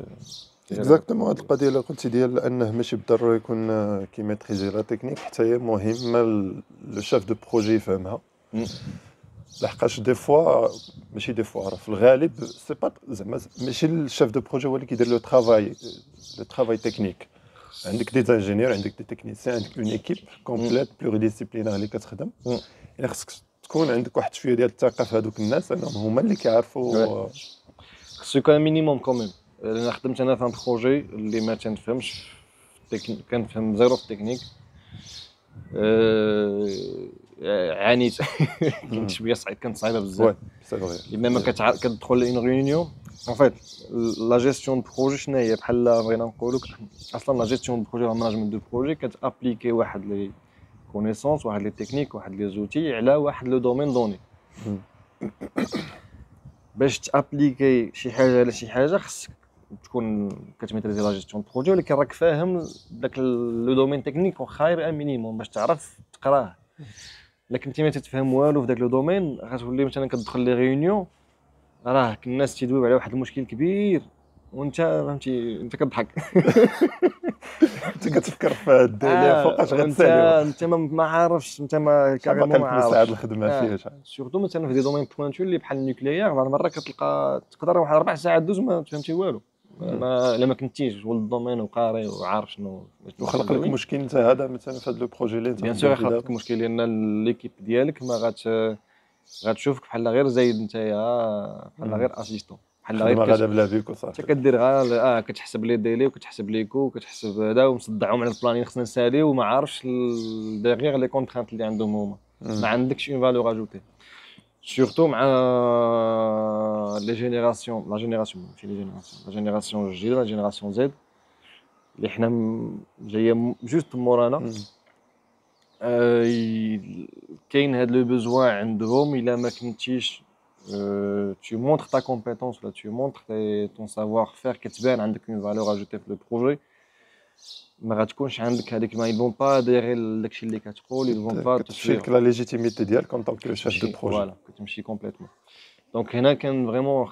اكزاكتومون هاد القضيه اللي قلتي ديال انه ماشي بالضروره يكون كيميتريزي لا تكنيك، حتى هي مهمه لو شيف دو بروجي يفهمها. لحقاش دي فوا ماشي دي فوا راه في الغالب سي با زعما ماشي الشيف دو بروجي هو اللي كيدير لو ترافاي تكنيك. عندك دي انجينيور، عندك دي تكنيسيان، عندك اون ايكيب كومبليت بلوري ديسيبلينار اللي كتخدم. الا خصك تكون عندك واحد شويه ديال الثقه في هذوك الناس انهم هما اللي كيعرفوا. خصو يكون مينيموم كوميم. انا خدمت انا في ان بروجي اللي ما تنفهمش كنفهم زيرو في التكنيك، عانيت كنت شويه صعيب، كانت صعيبه بزاف. سي فري لما ما كتدخل لين ريونيون ان فيت لا جيستيون دو بروجي شنو هي، بحال بغينا نقولوا اصلا لا جيستيون دو بروجي ولا ماناجمنت دو بروجي كتابليكي واحد لي كونيسونس، واحد لي تكنيك، واحد لي زوتي على واحد لو دومين دوني. باش تابليكي شي حاجه على شي حاجه خصك تكون كتميتريزي لا جيستيون بروجي، ولكن راك فاهم داك لو دومين تكنيك واخا غير ان مينيموم باش تعرف تقراه. لكن انت ما تتفهم والو في داك لو دومين، غتولي مثلا كتدخل لي ريونيون راه الناس تيدويو على واحد المشكل كبير وانت فهمتي انت كتضحك انت كتفكر في الديلي فوقاش غتسالي انت ما عارفش، انت ما كاريمون ما عارفش مساعد الخدمه فيه شحال. سورتو مثلا في دي دومين بوينتو اللي بحال النيوكليير بعض المرات كتلقى تقدر واحد 4 ساعات دوز ما تفهمتي والو. الا ما كنتيش ولد الدومين وقاري وعارف شنو وخلق لك مشكل انت هذا مثلا في هذا لو بروجي اللي انت بيان سور يخلق لك مشكل، لان ليكيب ديالك ما غتشوفك بحال غير زايد نتايا، بحال غير اسيستون، بحال غير غادا بلا بيك وصافي. انت كدير غير كتحسب لي ديلي وكتحسب ليكو وكتحسب هذا ومصدعهم على البلانين خصنا نساليو وما عارفش ديغيغ لي كونترانت اللي عندهم هما، ما عندكش اون فالور اجوتي. سورتو مع لي جينيراسيون لا جينيراسيون الجديده لا جينيراسيون زد اللي حنا جايه جوست مورانا. كاين هاد لو بوزوان عندهم الا ما كنتيش tu montres ta compétence là, tu montres ton savoir-faire كتبان عندك une valeur ajoutée في le projet، ما غتكونش عندك هذيك ما يبون با داير داكشي اللي كتقول يبون با تمشي لك لا ليجيتيميتي ديالك ان طونك شيف دو بروجي. فوالا كتمشي كومبليتوم. دونك هنا كان فريمون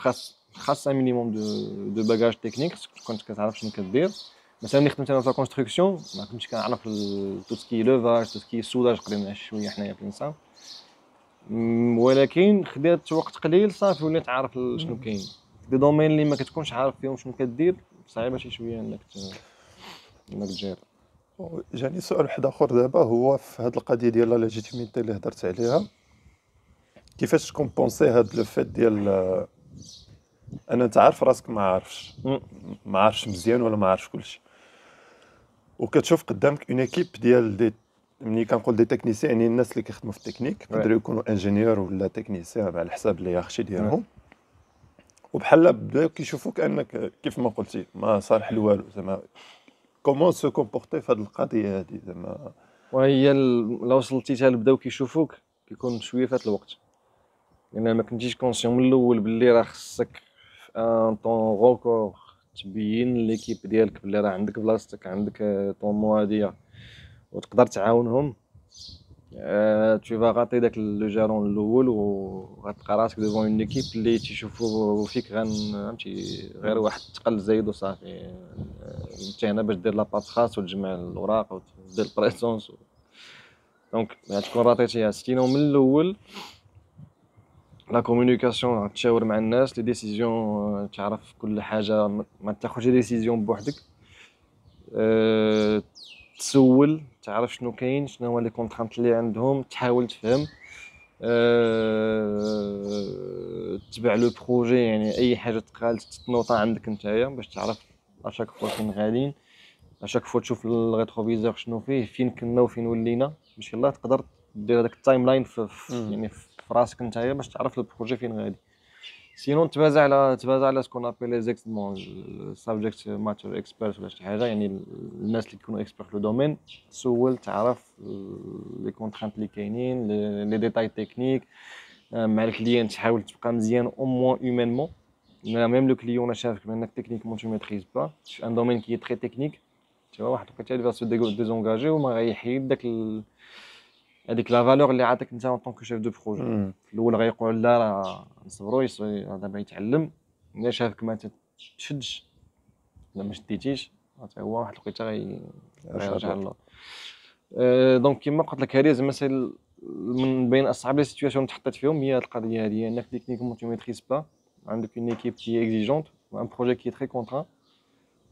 خاص ان مينيموم دو باجاج تكنيك، كنت كتعرف شنو كدير. مثلا ملي خدمت انا في لا كونستركسيون ما كنتش كنعرف تو سكي لوفاج تو سكي سوداج قرينا شويه حنايا في الانسان، ولكن خدات وقت قليل صافي وليت عارف شنو كاين. دي دومين اللي ما كتكونش عارف فيهم شنو كدير صعيبه شي شويه انك تجير. جاني سؤال واحد اخر دابا هو في هذه القضيه ديال لا ليجيتيميتي اللي هضرت عليها، كيفاش تكومبونسي هاد لو فيت ديال انا تعرف راسك ما عارفش، مم. ما عارفش مزيان ولا ما عارفش كلشي، وكتشوف قدامك اون ايكيب ديال دي، ملي كنقول دي تكنيسيان يعني الناس اللي كيخدموا في التكنيك Ouais, يقدروا يكونوا انجينيور ولا تكنيسيان على حساب الياخشي ouais. ديالهم، وبحال بداو كيشوفوك انك كيف ما قلتي ما صالح لوالو زعما كومون سو كومبورتي في هذه القضيه هذه زعما. وهي لا وصلتي حتى بداو كيشوفوك كيكون شويه فات الوقت، لان ما كنتيش كونسيون من الاول باللي راه خصك في ان طون غوكور تبين ليكيب ديالك بلي راه عندك بلاصتك، عندك طون مواديه وتقدر تعاونهم. tu vas rater داك لو جالون الاول وغتلقى راسك ديفون اون ايكيب اللي تيشوفوا فيك فهمتي غير واحد تقل زايد وصافي. انت هنا باش دير لاباط خاص وتجمع الاوراق ودير البريسونس دونك غتكون راتيتيها. سينو من الاول لا كومونيكاسيون تشاور مع الناس، لي ديسيزيون تعرف كل حاجه، ما تاخذش ديسيزيون بوحدك. تسول تعرف شنو كاين، شنو هو لي كونطرانت اللي عندهم، تحاول تفهم. تبع لو بروجي، يعني اي حاجه تقال تنوطا عندك نتايا باش تعرف اشاك فوا فين غاديين، اشاك فوا تشوف الريتروفيزور شنو فيه، فين كنا وفين ولينا، باش يلاه تقدر دير هذاك التايم لاين يعني في راسك نتايا باش تعرف البروجي فين غادي. سينون تبازا على سكون ابل لي زيكسبون سابجيكت ماتر اكسبيرت ولا شي حاجه، يعني الناس اللي يكونوا اكسبيرت في لو دومين، تسول تعرف لي كونترانت اللي كاينين، لي ديتاي تكنيك مع الكليان، تحاول تبقى مزيان او موان هيومانمون. ميم لو كليون انا شافك بانك تكنيكمون تو ميتريز با في ان دومين كي تري تكنيك، tu vois واحد الوقيته اللي فاس ديزونجاجي وما غيحيد داك هذيك لا فالور اللي عطاك انت اون طونك شيف دو بروجي. في الاول غيقول لا راه نصبروا دابا يتعلم، الا شافك ما تشدش ولا ما شديتيش حتى هو واحد الوقيته غيرجع للور. دونك كيما قلت لك هذه زعما من بين اصعب لي سيتوياسيون تحطيت فيهم هي القضيه هذه، انك تكنيكمون تو ميتريز با، عندك اون ايكيب كي اكزيجونت وان بروجي كي تري كونتران،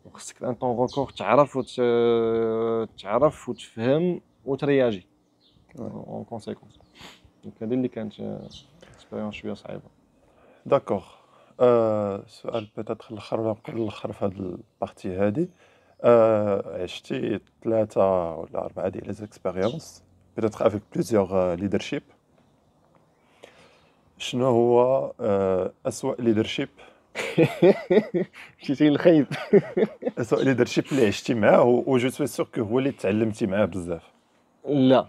وخصك ان طون ريكور تعرف وتفهم وترياجي اون كونسيكونس. دونك هذه اللي كانت اكسبيريونس شويه صعيبه. داكوغ. سؤال بيتيتر الاخر ولا نقول الاخر في هذه البارتي هذه. عشتي 3 ولا 4 ديال لي زيكسبيريونس بيتيتر افيك بليزيوغ ليدرشيب، شنو هو أسوأ ليدرشيب مشيتي للخيب. أسوأ ليدرشيب اللي عشتي معاه و جو سوي سور كو هو اللي تعلمتي معاه بزاف؟ لا،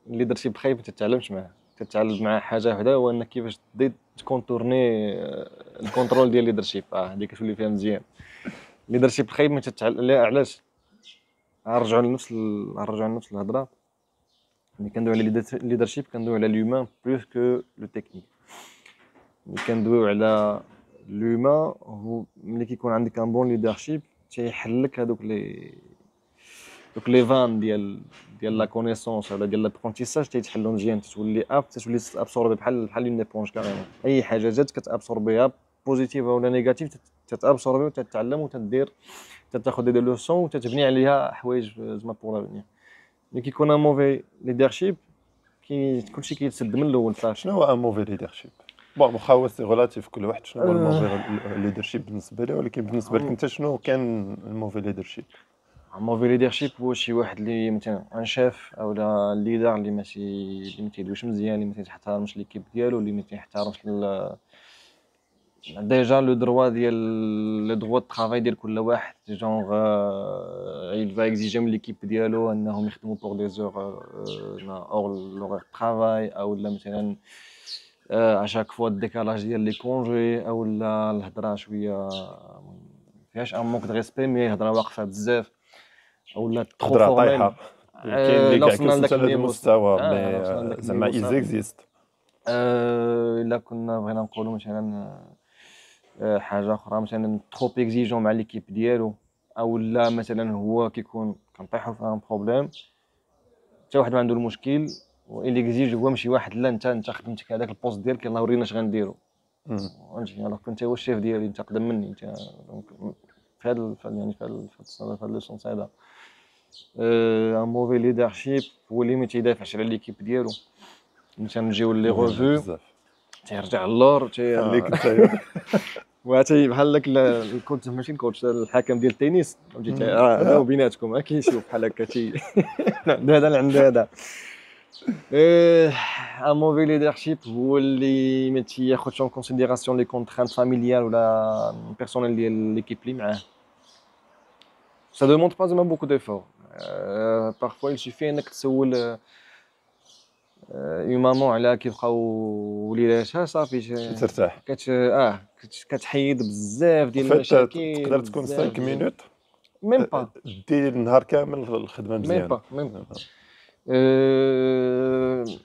الليدرشيب خايب ما تتعلمش معاه، تتعلم معاه حاجه وحده، هو انك كيفاش تدي تكونتورني الكونترول ديال الليدرشيب. هذيك كتولي فيها مزيان. الليدرشيب خايب ما تتعلم. لا علاش؟ غنرجعوا لنفس الهضره. ملي كندويو على الليدرشيب كندويو على لومان بلوس كو لو تكنيك. ملي كندويو على لومان هو ملي كيكون عندك ان بون ليدرشيب تيحلك هذوك لي فان ديال لا كونيسونس ولا ديال لابرونتيساج تيتحلوا مزيان، تولي ابسوربي بحال اون ايبونج كاريمون. اي حاجه جات كتابسوربيها بوزيتيف ولا نيجاتيف، تتابسوربي وتتعلم وتدير، تاخذ دي لوسون وتتبني عليها حوايج زعما بور لافونير. ملي كيكون ان موفي ليدرشيب كلشي كيتسد من الاول صافي. شنو هو ان موفي ليدرشيب؟ بون واخا هو سي غولاتيف كل واحد شنو هو الموفي ليدرشيب بالنسبه ليه، ولكن بالنسبه لك انت شنو كان الموفي ليدرشيب؟ موفي ليدرشيب هو شي واحد اللي مثلا ان شيف او لا ليدر اللي ما تيدويش مزيان، اللي ما تيحترمش ليكيب ديالو، اللي ما تيحترمش ديجا لو دروا ديال لو دروا دو طرافاي ديال كل واحد. جونغ il va exiger من ليكيب ديالو انهم يخدموا بور دي زور اور لوغ طرافاي، او لا مثلا اشاك فوا الديكالاج ديال لي كونجي، او لا الهضره شويه فيهاش ان مونك دو ريسبي، مي الهضره واقفه بزاف، او لا ترو هضره فورميل. طايحه، كاين اللي لا كاع وصلنا لذاك كيوصل لهذا النيفو، المستوى لا مي وصلنا لذاك زعما النيفو صافي. ايزيكزيست. الا كنا بغينا نقولوا مثلا حاجه اخرى، مثلا ترو اكزيجون مع ليكيب ديالو، او لا مثلا هو كيكون كنطيحوا في ان بروبليم حتى واحد ما عنده المشكل، واللي اكزيج هو ماشي واحد، لا انت خدمتك هذاك البوست ديالك يلاه ورينا اش غنديرو، فهمتي؟ انا كنت هو الشيف ديالي، انت اقدم مني انت. دونك في هذا يعني في هذا لو سونس هذا ان موفي ليدرشيب هو اللي ما تيدافعش على ليكيب ديالو. مثلا نجيو لي مهمه ريفيو بزاف. تيرجع اللور خليك انت وعرفتي بحال داك الكوتش ماشي الكوتش الحكم ديال التنس فهمتي هذا وبيناتكم كيشوف بحال هكا عنده هذا اللي عنده هذا. ان موفي ليدرشيب هو اللي ما تياخذش اون كونسيديراسيون لي كونترانت فاميليال ولا بيرسونيل ديال ليكيب اللي معاه. سا دوموند با زعما بوكو ديفور. بارفوا يلشيفي انك تسول اون مامون على كيبقاو وليداتها صافي ترتاح. كتحيد بزاف ديال فات المشاكل. تقدر تكون 5 مينوت ميم با دير النهار كامل الخدمه مزيانه. ميم با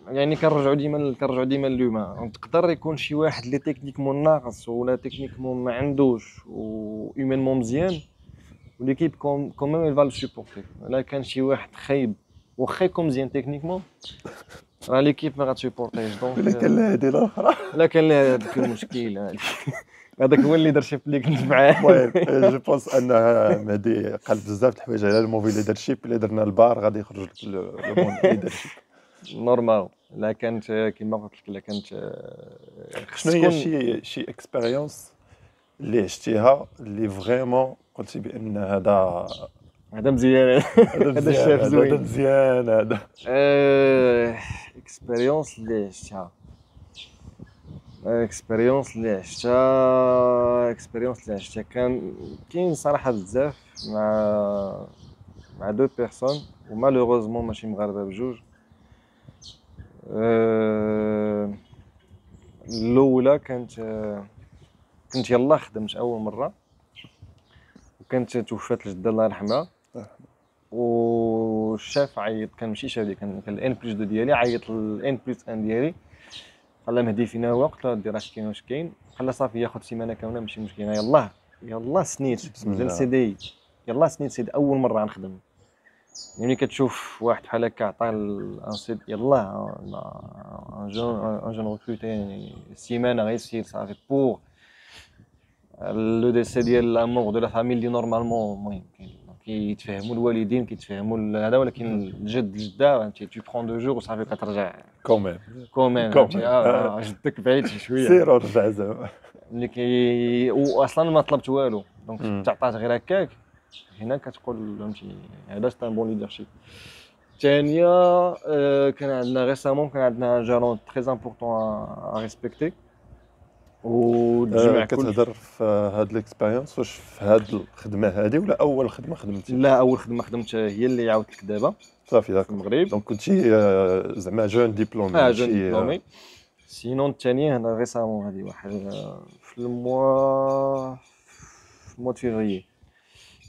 يعني كنرجعوا ديما للهيومان. تقدر يكون شي واحد اللي تكنيكمون ناقص ولا تكنيكمون ما عندوش و هيومانمون مزيان وليكيب كوميم يل فال سوبورتي. الا كان شي واحد خايب واخا يكون مزيان تكنيكمون راه ليكيب ما غاتسوبورتيش. دونك الا كان لها هذه الاخرى لا كان لها هذاك المشكل هذاك هو الليدرشيب اللي كنت معاه. المهم جو بونس ان مهدي قال بزاف د الحوايج على الموفي ليدرشيب. اللي درنا البار غادي يخرج لك المون ليدرشيب نورمال. لا كانت كيما قلت لك لا كانت شنو هي شي اكسبيريونس اللي عشتيها اللي فريمون قلتي بان هذا مزيان هذا الشاف زوين هذا مزيان هذا اكسبيريونس اللي عشتها اكسبيريونس اللي عشتها كاين صراحه بزاف مع دو بيرسون ومالوغوزمون ماشي مغاربه بجوج. الاولى كنت يلاه خدمت اول مره وكانت توفات الجده الله يرحمها. والشاف عيط كان ماشي شاف كان الان بلس دو ديالي عيط الان بلس ان ديالي قال لها مهدي فينا وقت لا دير اش كاين واش كاين. قال لها صافي ياخذ سيمانه كامله ماشي مشكل. يلاه سنيت مازال سيدي يلاه سنيت سيدي اول مره غنخدم. يعني كتشوف واحد بحال هكا عطاه ان سيد يلاه ان جون ريكروتي سيمانه غيسير صافي بور لو ديسي ديال لامور دو لا فاميل اللي نورمالمون المهم كيتفاهموا الوالدين كيتفاهموا هذا. ولكن الجد الجده فهمتي تو برون دو جور وصافي كترجع كوميم جدك بعيد شويه سير ورجع زعما اللي واصلا ما طلبت والو دونك تعطات غير هكاك. هنا كتقول فهمتي هذا سي ان بون ليدرشيب. الثانيه كان عندنا ريسامون كان عندنا جارون تري امبورطون ا ريسبكتي وتجمع كتهضر في هاد ليكسبيريونس واش في هاد الخدمه هادي ولا اول خدمه خدمتي؟ لا اول خدمه خدمتها هي اللي عاودت لك دابا صافي داك في المغرب. دونك كنتي زعما جون ديبلومي جون ديبلومي. سينون الثانيه هنا ريسامون هذه واحد في الموا فيفري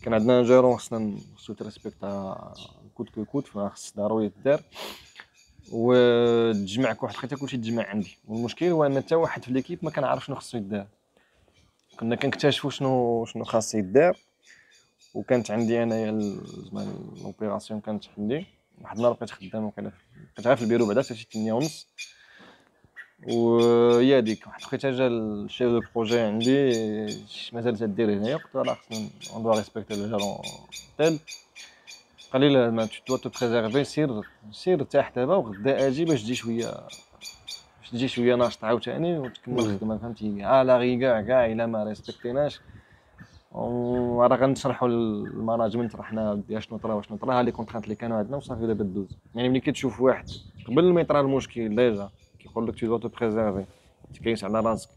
كان عندنا جيرون خصو تريسبكتا كوت كوت فخص ضروري يدار وتجمع واحد حتى كلشي تجمع عندي. والمشكل هو ان حتى واحد في ليكيب ما كنعرف شنو خصو يدار. كنا كنكتشفوا شنو خاص يدار. وكانت عندي انايا زعما لوبيراسيون كانت عندي واحد النهار بقيت خدام وكان كنت عارف البيرو بعدا حتى شي 8:30 ويا ديك واحد لقيتها جا الشيف دو بروجي عندي مازال تدير هنايا. قلت له خصنا اون دو ريسبكتي لو جالون تيل. قال لي لا ما تو تو بريزيرفي سير ارتاح دابا وغدا اجي باش تجي شويه ناشط عاوتاني وتكمل الخدمه فهمتي. لا غي كاع الا ما ريسبكتيناش وراه غنشرحوا للماناجمنت راه حنا ودي شنو طرا وشنو طرا. ها لي كونترانت اللي كانوا عندنا وصافي دابا دوز. يعني ملي كتشوف واحد قبل ما يطرا المشكل ديجا كيقول لك تو بريزيرفي تكيس على راسك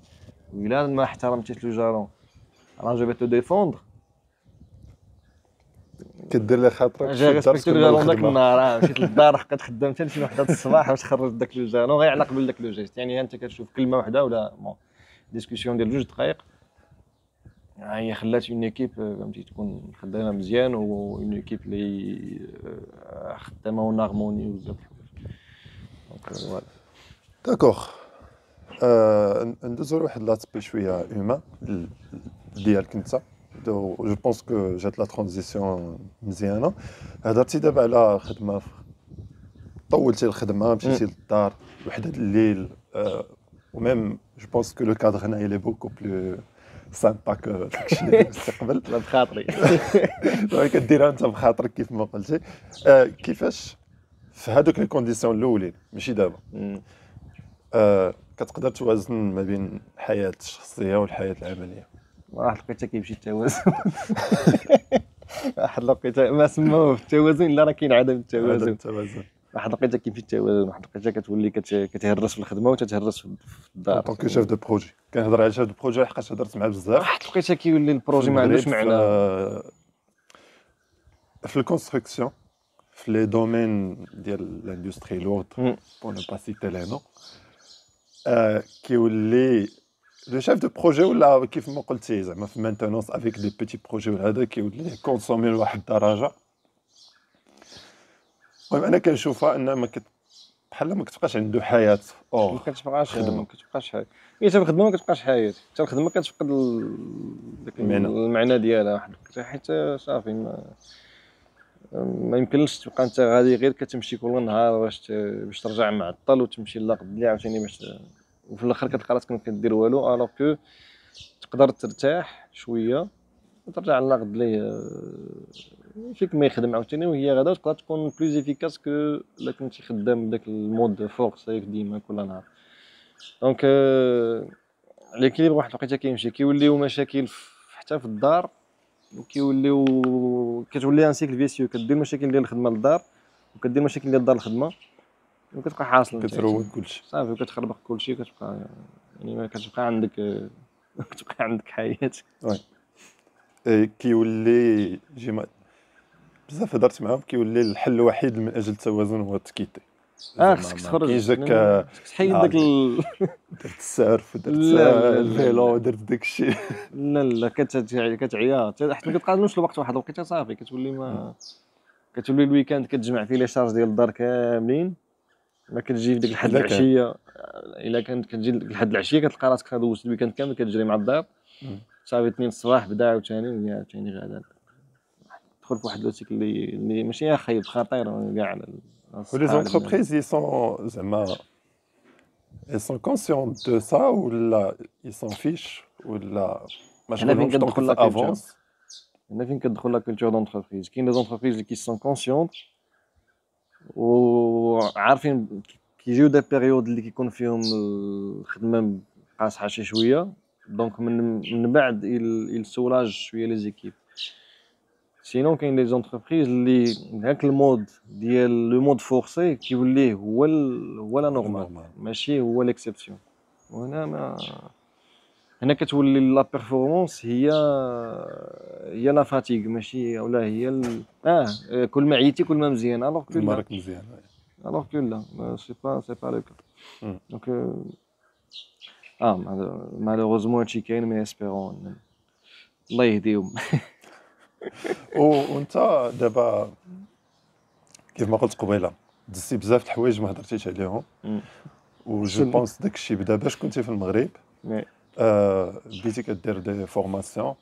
وإلا ما احترمتيش لو جارون راه جو تو ديفوندر كدير لي خاطرك جا ريسبكتي لو جارون داك النهار. مشيت للدار بقيت خدام حتى لشي وحده الصباح باش خرج داك لو جارون غير على قبل داك لو جيست. يعني انت كتشوف كلمه وحده ولا بون ديسكوسيون ديال 2 دقائق هي خلات اون ايكيب فهمتي تكون خدامه مزيان و اون ايكيب اللي خدامه اون هارموني وبزاف دونك فوالا. داكوغ ندوزو لواحد لاسبي شويه هما ديالك انت. جو بونس كو جات لا ترانزيسيون مزيانه. هضرتي دابا على خدمه طولتي الخدمه مشيتي للدار وحده الليل وميم جو بونس كو لو كادر هنا il est beaucoup plus سامبا كو داكشي اللي المستقبل بخاطري كديرها انت بخاطرك كيف ما قلتي. كيفاش في هذوك لي كونديسيون الاولين ماشي دابا كتقدر توازن ما بين الحياه الشخصيه والحياه العمليه؟ واحد الوقيته كيمشي التوازن. واحد الوقيته ما سموه التوازن لا راه كاين عدم عدم التوازن. التوازن واحد الوقيته كيمشي التوازن، واحد الوقيته كتولي كتهرس في الخدمه وتتهرس في اون الدار. طونك شيف دو بروجي كنهضر على شيف دو بروجي لحقاش هضرت معاه بزاف واحد الوقيته كيولي في البروجي ما المغرب عندوش معنى. في الكونستركسيون في لي دومين ديال لاندستري لورد مم. بور نو با سيتي لي نو كيولي لو شيف دو بروجي ولا كيف ما قلتي زعما في مانتونونس افيك دي بيتي بروجي ولا هذا كيولي كونسومي لواحد الدرجه. المهم انا كنشوفها ان ما بحال ما كتبقاش عنده حياه ما اور كتبقاش خدمه حياة. هي حتى الخدمه ما كتبقاش حياة، حتى الخدمه كتفقد داك المعنى. المعنى ديالها واحد الوقيته، حيت صافي ما يمكنش تبقى انت غادي غير كتمشي كل نهار باش ترجع معطل وتمشي لاقد لي عاوتاني باش وفي الاخر كتلقى راسك ما كدير والو، الوغ كو تقدر ترتاح شويه وترجع لاقد ليه فيك ما يخدم عاوتاني، وهي غادا تقدر تكون بلوز افيكاس كو الا كنتي خدام بداك المود فورسي ديما كل نهار. دونك ليكيليبر واحد الوقيته كيمشي، كيوليو مشاكل حتى في الدار، كتولي ان سيكل فيسيو، كدير مشاكل ديال الخدمه للدار وكدير مشاكل ديال الدار للخدمه وكتبقى حاصل انت كتروج كلشي صافي وكتخربق كلشي، كتبقى يعني ما كتبقى عندك كتبقى عندك حياه. وي كيولي جيما بزاف هضرت معاهم كيولي الحل الوحيد من اجل التوازن هو التكيتي زعما خصك ما تخرج كاينش داك خصك تحيد لا داك درت السيرف ودرت لا لا الفيلو لا ودرت داكشي لا كتعيا حتى ما كتقادروش الوقت، واحد الوقيته صافي كتولي الويكاند كتجمع فيه لي شارج ديال الدار كاملين، ما كتجي في ديك الحد الا كان العشيه. الا كانت كتجي لحد العشيه كتلقى راسك دوزت الويكاند كامل كتجري مع الدار، صافي 2 الصباح بدا عاوتاني وهي عاوتاني غادا تدخل في واحد لوسيكل اللي ماشي خايب خطير كاع على ولي الصحه. زونتربريز يسون زعما ils sont conscients de ça ولا ils s'en fichent ولا ما هنا فين شغلهمش طونك كتدخل لا ça كولتور، avance. هنا فين كتدخل لا كولتور دونتربريز. كاين لي زونتربريز اللي كيسون كونسيونت وعارفين كيجيو دي بيريود اللي كيكون فيهم الخدمه قاصحه شي شويه، دونك من بعد يسولاج شويه لي زيكيب. سينون كاين لي زونتربريز اللي هاك المود ديال لو مود فورسي كيولي هو لا نورمال normal. ماشي هو ليكسيبسيون. وهنا هنا كتولي لا بيرفورمانس هي لا فاتيغ ماشي ولا هي كل ما عييتي كل ما مزيان، الوغ كو لا، مارك مزيان الوغ كو لا سي با لو كا. دونك مالوغوزمون هادشي كاين، مي اسبيرون الله يهديهم. وانت دابا كيف ما قلت قبيله دزتي بزاف د الحوايج ما هضرتيش عليهم وجو بونس داكشي بدا باش كنتي في المغرب بديتي كدير دي فورماسيون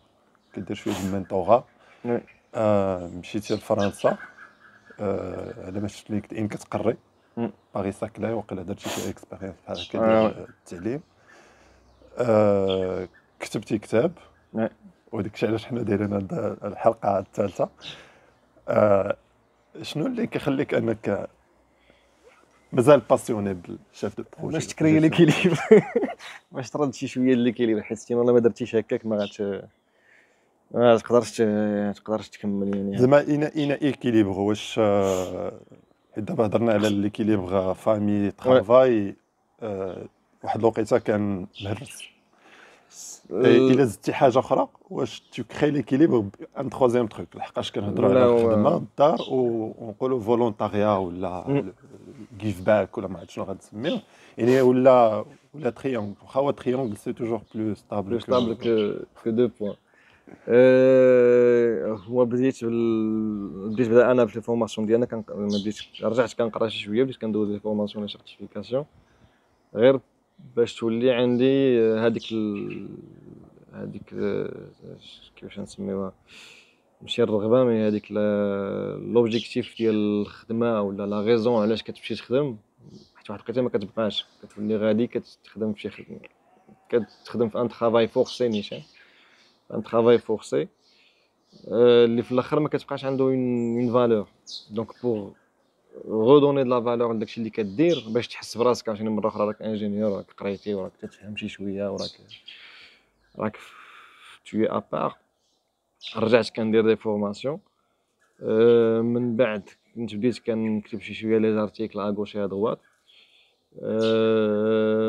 كدير شويه د المنتورا مشيتي لفرنسا على ما شفت ليك ان كتقري باغي ساكلاي وقيلا درتي شي اكسبيريونس بحال هكا ديال التعليم كتبتي كتاب وداكشي علاش حنا دايرين هاد الحلقه الثالثه. شنو اللي كيخليك انك مازال باسيوني بالشيف دو بروجي باش تكري ليكيليبر باش ترد شي شويه ليكيليبر، حيت والله ما درتيش هكاك ما تقدرش تكمل يعني. زعما اين ايكيليبر واش حيت دابا هضرنا على ليكيليبر فامي طرافاي واحد الوقيته كان مهرس الا زدتي حاجه اخرى واش تو كري ليكيليبر ان تروزيام تروك لحقاش كنهضروا على الخدمه الدار ونقولوا فولونتاريا ولا جيف باك ولا ما عرفت شنو غتسميو يعني ولا تريونغل واخا هو تريونغل سي توجور بلو ستابل كو دو بوين. هو بديت بدا انا في الفورماسيون ديالنا رجعت كنقرا شي شويه، بديت كندوز لي فورماسيون لي سيرتيفيكاسيون غير باش تولي عندي هذيك كيفاش نسميوها، ماشي الرغبه مي هذيك لوبجيكتيف ديال الخدمه ولا لا غيزون علاش كتمشي تخدم. حيت واحد الوقيته ما كتبقاش كتولي غادي كتخدم في شي خدمه، كتخدم في ان طرافاي فورسي نيشان، ان طرافاي فورسي اللي في الاخر ما كتبقاش عنده اون فالور. دونك بور غودوني دو لا فالور لداكشي اللي كدير باش تحس براسك عشان مره اخرى راك انجينيور، راك قريتي وراك تفهم شي شويه وراك tu es à part. رجعت كندير دي فورماسيون. من بعد كنت بديت كنكتب شويه لي زارتيكل ا غوش ا دوات.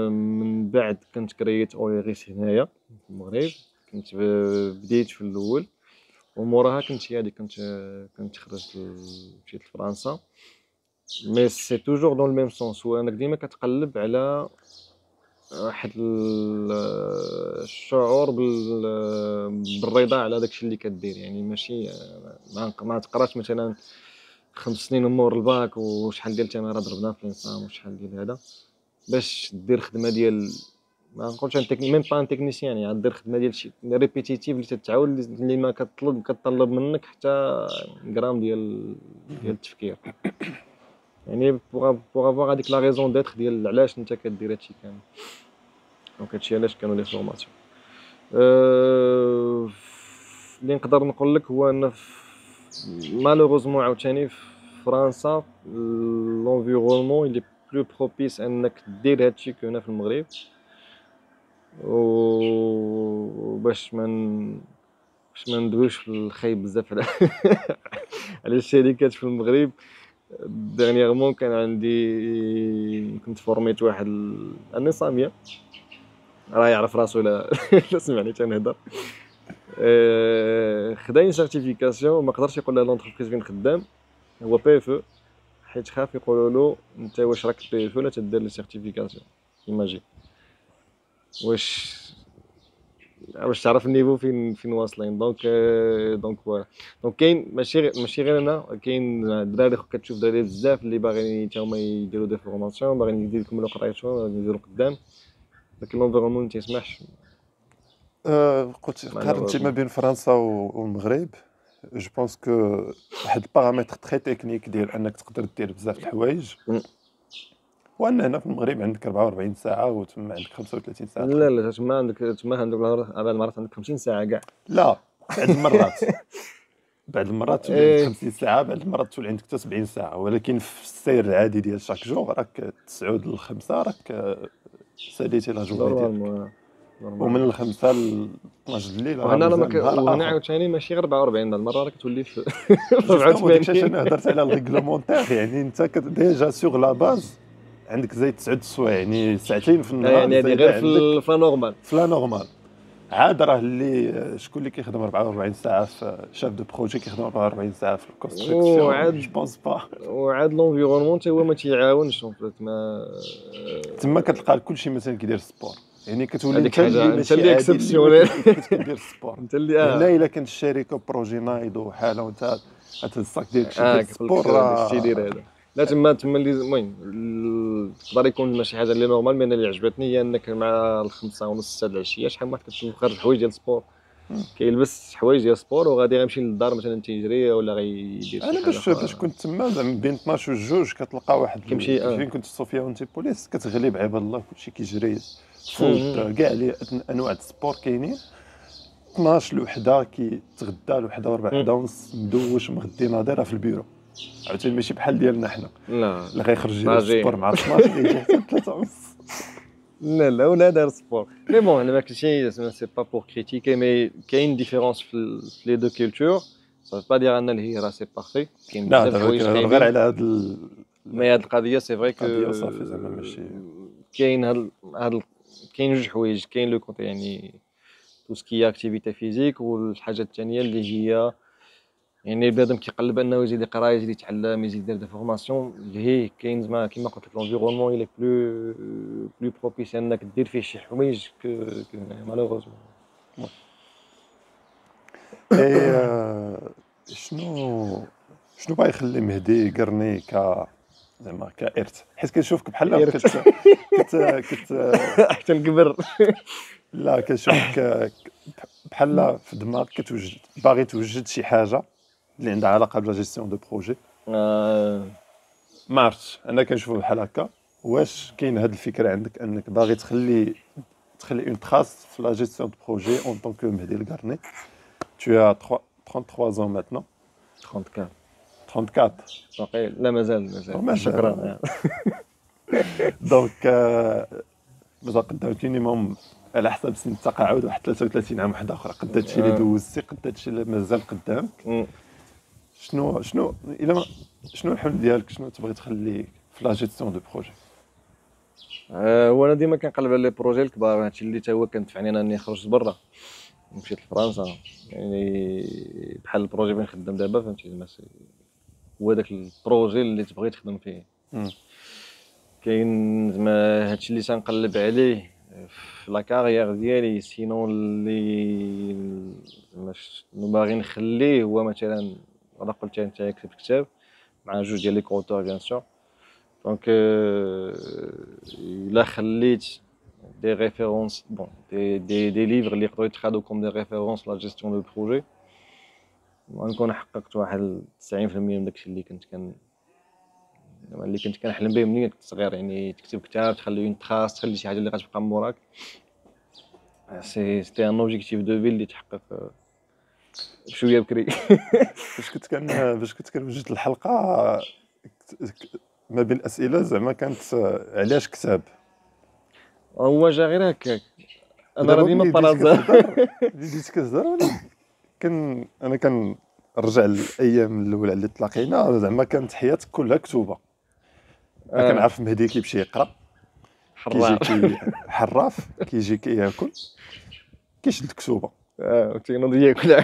من بعد كنت كريت اوريغيس هنايا في المغرب. كنت بديت في الاول وموراها كنت خرجت مشيت لفرنسا. مي سي توجور دون الميم سونس، هو انك ديما كتقلب على واحد الشعور بالرضا على داكشي اللي كدير. يعني ماشي ما تقراش مثلا 5 سنين مور الباك وشحال ديال التماره ضربنا في الانسان وشحال ديال هذا باش دير خدمه ديال ما نقولش ان ميم با ان تكنيسيان. يعني دير خدمه ديال شي ريبيتيتيف اللي تتعاود اللي ما كتطلب منك حتى غرام ديال التفكير. يعني بوغ افوار هذيك لا ريزون ديتر ديال علاش انت كدير هادشي كامل. دونك هادشي علاش كانوا لي فورماسيون. اللي نقدر نقول لك هو ان مالوغوزمون عاوتاني في فرنسا لونفيرونمون اللي بلو بروبيس انك دير هادشي كهنا في المغرب. وباش باش ما ندويش في الخايب بزاف على على الشركات في المغرب. ديرنييرمون كان عندي كنت فورميت واحد النظاميه راه يعرف راسو لا سمعني تنهضر. خداين سيرتيفيكاسيون ما قدرش يقول لها لونتربريز فين خدام هو بي اف او، حيت خاف يقولوا له انت واش راك بي اف او ولا تدير لي سيرتيفيكاسيون. ايماجي واش تعرف النيفو فين واصلين. دونك فوالا. دونك كاين ماشي غير انا، كاين دراري كتشوف دراري بزاف اللي باغيين حتى هما يديروا دي فورماسيون، باغيين يكملوا قرايتهم يديروا قدام، لكن لونفيرونمون ما تيسمحش. قلت قارنتي ما بين فرنسا والمغرب. جو بونس كو واحد البارامتر تري تكنيك ديال انك تقدر دير بزاف د الحوايج، وان هنا في المغرب عندك 44 ساعه وتما عندك 35 ساعه. لا تما عندك بعض المرات عندك 50 ساعه كاع. لا بعض المرات تولي عندك 50 ساعه، بعض المرات تولي عندك حتى 70 ساعه، ولكن في السير العادي ديال شاك جور راك 9 ل 5 راك ساليتي لا جورني ديالك، ومن 5 ل 12 الليل وهنا عاوتاني ماشي غير 44 المره راك تولي في 84. داكشي انا هضرت على الريغلومونتير. يعني انت ديجا سوغ لا باز عندك زي 9 السوايع، يعني ساعتين في النهار. يعني هذه غير في لا نورمال. عاد راه اللي شكون اللي كيخدم 44 ساعه في شاف دو بروجي كيخدم 44 ساعه في الكونستركسيون. جو بونس با. وعاد لونفيرونمون حتى هو ما تيعاونش تما كتلقى كلشي مثلا كيدير السبور. يعني كتولي انت اللي اكسبسيونيل كدير السبور. انت اللي هنا الا كانت الشركه بروجي نايض وحاله وانت هاد الصاك ديالك شي السبور راه دير هذا. لا تما اللي المهم تقدر يكون ماشي حاجه اللي نورمال. من اللي عجبتني هي انك مع 5:30 6 العشيه شحال من واحد كتشوف خارج حوايج ديال السبور، كيلبس حوايج ديال السبور وغادي غيمشي للدار مثلا تيجري ولا غيدير انا باش كنت تما زعما بين 12 و 2 كتلقى واحد كيمشي فين كنت صوفيا وانت بوليس كتغلب عباد الله كلشي كيجري فوت كاع لي انواع السبور كاينين. 12 لوحده كيتغدى لوحده وربع وحده ونص مدوش مغدي ناضره في البيرو. عاوتاني ماشي بحال ديالنا حنا اللي غيخرج يدير السبور مع 12 يجي حتى 3 ونص. لا ولا دار سبور. مي بون انا ماشي سي با بور كريتيكي، مي كاين ديفيرونس في لي دو كولتور. صافي با دير ان الهيرا سي بارفي. كاين بزاف الحوايج غير على هاد مي هاد القضيه سي فري كو صافي زعما ماشي كاين هاد كاين جوج حوايج. كاين لو كونتي يعني تو سكي اكتيفيتي فيزيك، والحاجه الثانيه اللي هي يعني بنادم كيقلب انه يزيد يقرا يزيد يتعلم يزيد يدير دي فورماسيون اللي هي كاين زعما كيما قلت لك لونفيرونمون اللي بلو بروبيس انك دير فيه شي حوايج هنا مالوغوزمون. شنو باغي يخلي مهدي قرني زعما كارث؟ حيت كنشوفك بحال كنت حتى نكبر. لا كنشوفك بحال في دماغك كتوجد باغي توجد شي حاجه اللي عندها علاقه بلا جيستيون دو بروجي. ما عرفتش انا كنشوفه بحال هكا. واش كاين هاد الفكره عندك انك باغي تخلي اون تراس في لا جيستيون دو بروجي اون طون كو مهدي القرني؟ tu as 33 ans maintenant. 34 باقي لا مازال شكرا. دونك مازال قدامك مينيموم على حسب سن التقاعد واحد 33 عام واحد اخرى، قد هادشي اللي دوزتي، قد هادشي اللي مازال قدامك. شنو الا ما شنو الحلم ديالك، شنو تبغي تخلي في لا جيستيون دو بروجي؟ هو انا ديما كنقلب على لي بروجي الكبار، هادشي اللي تا هو كندفعني انني نخرج لبرا، مشيت لفرنسا. يعني بحال البروجي اللي نخدم دابا فهمتي، زعما هو داك البروجي اللي تبغي تخدم فيه. كاين زعما هادشي اللي تنقلب عليه في لا كارير ديالي. سينو اللي زعما شنو باغي نخليه هو مثلا، انا قلت انت كتبت كتاب مع جوج ديال لي كوتور بيان سور. دونك الا خليت دي ريفيرونس بون دي ليفر اللي يقدروا يتخادوا كوم دي ريفيرونس لا جيستيون دو بروجي، غنكون حققت واحد 90% من داكشي اللي كنت كنحلم به منين كنت صغير. يعني تكتب كتاب، تخلي اون تراس، تخلي شي حاجه اللي غتبقى موراك. سيتي ان اوبجيكتيف دو في اللي تحقق بشويه بكري. فاش كنت كنوجد الحلقه ما بين الاسئله زعما كانت علاش كتاب. هو جا غير هكاك، انا راه دابا ديما ملي بديت بارازا. كتهضر انا كنرجع للايام الاولى اللي تلاقينا، زعما كانت حياتك كلها كتوبه. انا كنعرف مهدي كيمشي يقرا، كيجي حراف، كيجي كياكل، كيشد الكتوبه، تينوض ياكل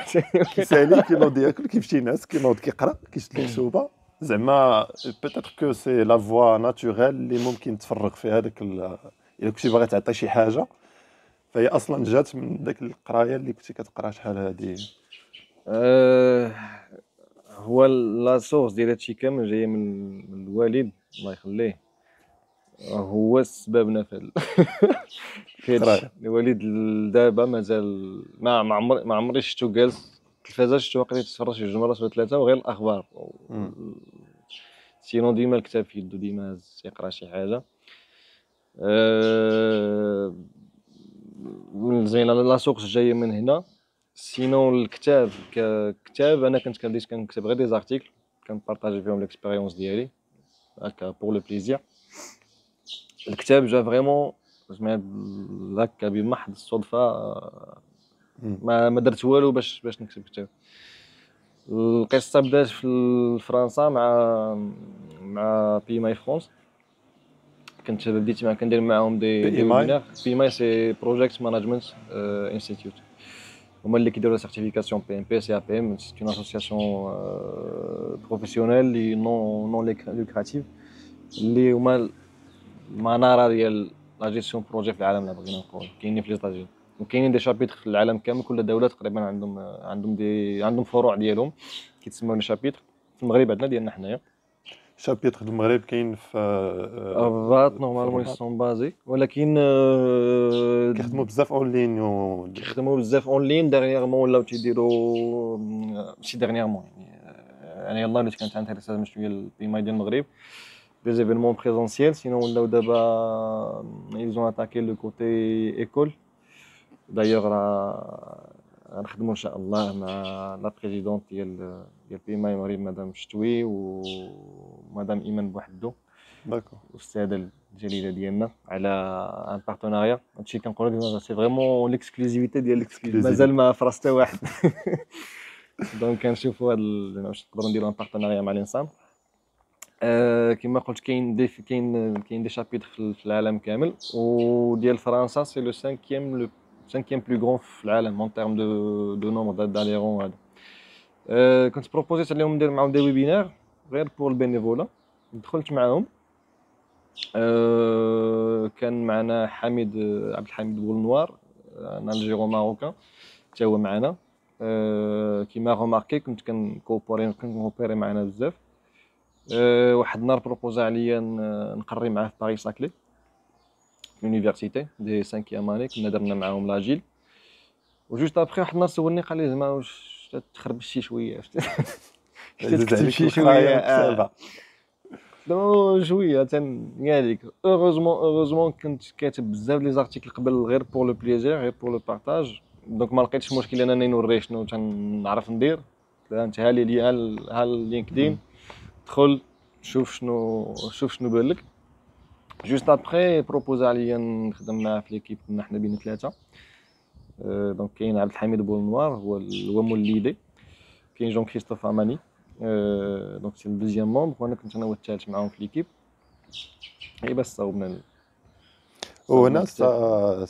كيسالي كينوض ياكل، كيمشي ينعس، كينوض كيقرا، كيشد الكتوبه. زعما بيتيتر كو سي لا فوا ناتوريل اللي ممكن تفرغ فيها داك الا كنتي باغي تعطي شي حاجه، فهي اصلا جات من داك القرايه اللي كنتي كتقرا شحال هادي. هو لا سورس ديال هادشي كامل جايه من الوالد الله يخليه، هو السبب نفل في هادشي. الوالد دابا مازال ما عمري شفتو جالس التلفازه، شفتو واقيلا يتفرج شي جوج مرات ولا ثلاثه، وغير الاخبار. سينو ديما الكتاب في يدو، ديما يقرا شي حاجه. زين لا سورس جايه من هنا. سينو الكتاب ككتاب انا كنت بديت كنكتب غير دي زارتيكل، كنبارطاجي فيهم ليكسبيريونس ديالي هكا بور لو بليزير. الكتاب جا فريمون زعما هكا بمحض الصدفه، ما درت والو باش نكتب كتاب. القصه بدات في فرنسا مع بي ماي فرونس. كنت بديت كندير معاهم دي ويبينار. بي ماي سي بروجيكت مانجمنت انستيتيوت، هما اللي كيديروا لا سيرتيفيكاسيون بي ام بي سي ا بي ام. سي اون اسوسياسيون بروفيسيونيل لي نون لوكراتيف، اللي هما المناره ديال لا جيستيون بروجي في العالم. لا بغينا نقول كاينين في لي ستاجين، وكاينين دي شابيتر في العالم كامل. كل دوله تقريبا عندهم فروع ديالهم كيتسموا لي شابيتر. في المغرب عندنا ديالنا حنايا شابيتر المغرب كاين في الرباط نورمالمون سون بازي، ولكن كيخدموا بزاف اون لين كيخدموا بزاف اون لين. ديرنييرمون ولاو تيديروا ماشي ديرنييرمون، يعني يلاه اللي كانت انتريسا شويه البيما ديال المغرب des événements présentiels. Sinon là d'abord ils ont attaqué le côté école. D'ailleurs غنخدموا ان شاء الله مع لا بريزيدونت ديال بيما المغرب مدام شتوي ومدام ايمان بوحدو، داكور، الاستاذه الجليله ديالنا، على ان بارتناريا. هادشي كنقولوا ديما سي فريمون ليكسكلوزيفيتي ديال مازال ما فرس حتى واحد. دونك كنشوفوا هاد واش نقدروا نديروا ان بارتناريا مع الانسان. كما قلت كاين دي شابيتر في العالم كامل. وديال فرنسا سي لو 5e بلو غران في العالم اون تيرم دو نومبر داديرون. هذا كنت بروبوزيت عليهم ندير معاهم دي ويبينار غير بور البينيفولا. دخلت معاهم. كان معنا حميد عبد الحميد بولنوار، ان الجيرو ماروكان، حتى هو معنا. كيما روماركي كنت كنكوبيري معنا بزاف. واحد النهار بروبوزا عليا نقري معاه في باريس ساكلي في لونيفرسيتي دي 5e اني. كنا درنا معاهم لاجيل. وجوست ابخي واحد النهار سولني قال لي زعما واش تخربشتي شويه، واش تكتب شي شويه. دو شويه تنياليك. اوروزمون كنت كاتب بزاف لي زارتيكل قبل غير بور لو بليزير، غير بور لو بارطاج. دونك ما لقيتش مشكل انني نوري شنو تنعرف ندير. انت ها اللينكدين، دخل شوف شنو بان لك. جوست ابخي بروبوز عليا نخدم معاه في ليكيب، كنا حنا بين ثلاثه. دونك كاين عبد الحميد بولنوار هو مول ليدي، كاين جون كريستوف اماني دونك سي الدوزيام مومبر، وانا كنت انا والثالث معاهم في ليكيب. اي بس صاوبنا وهنا الكتاب.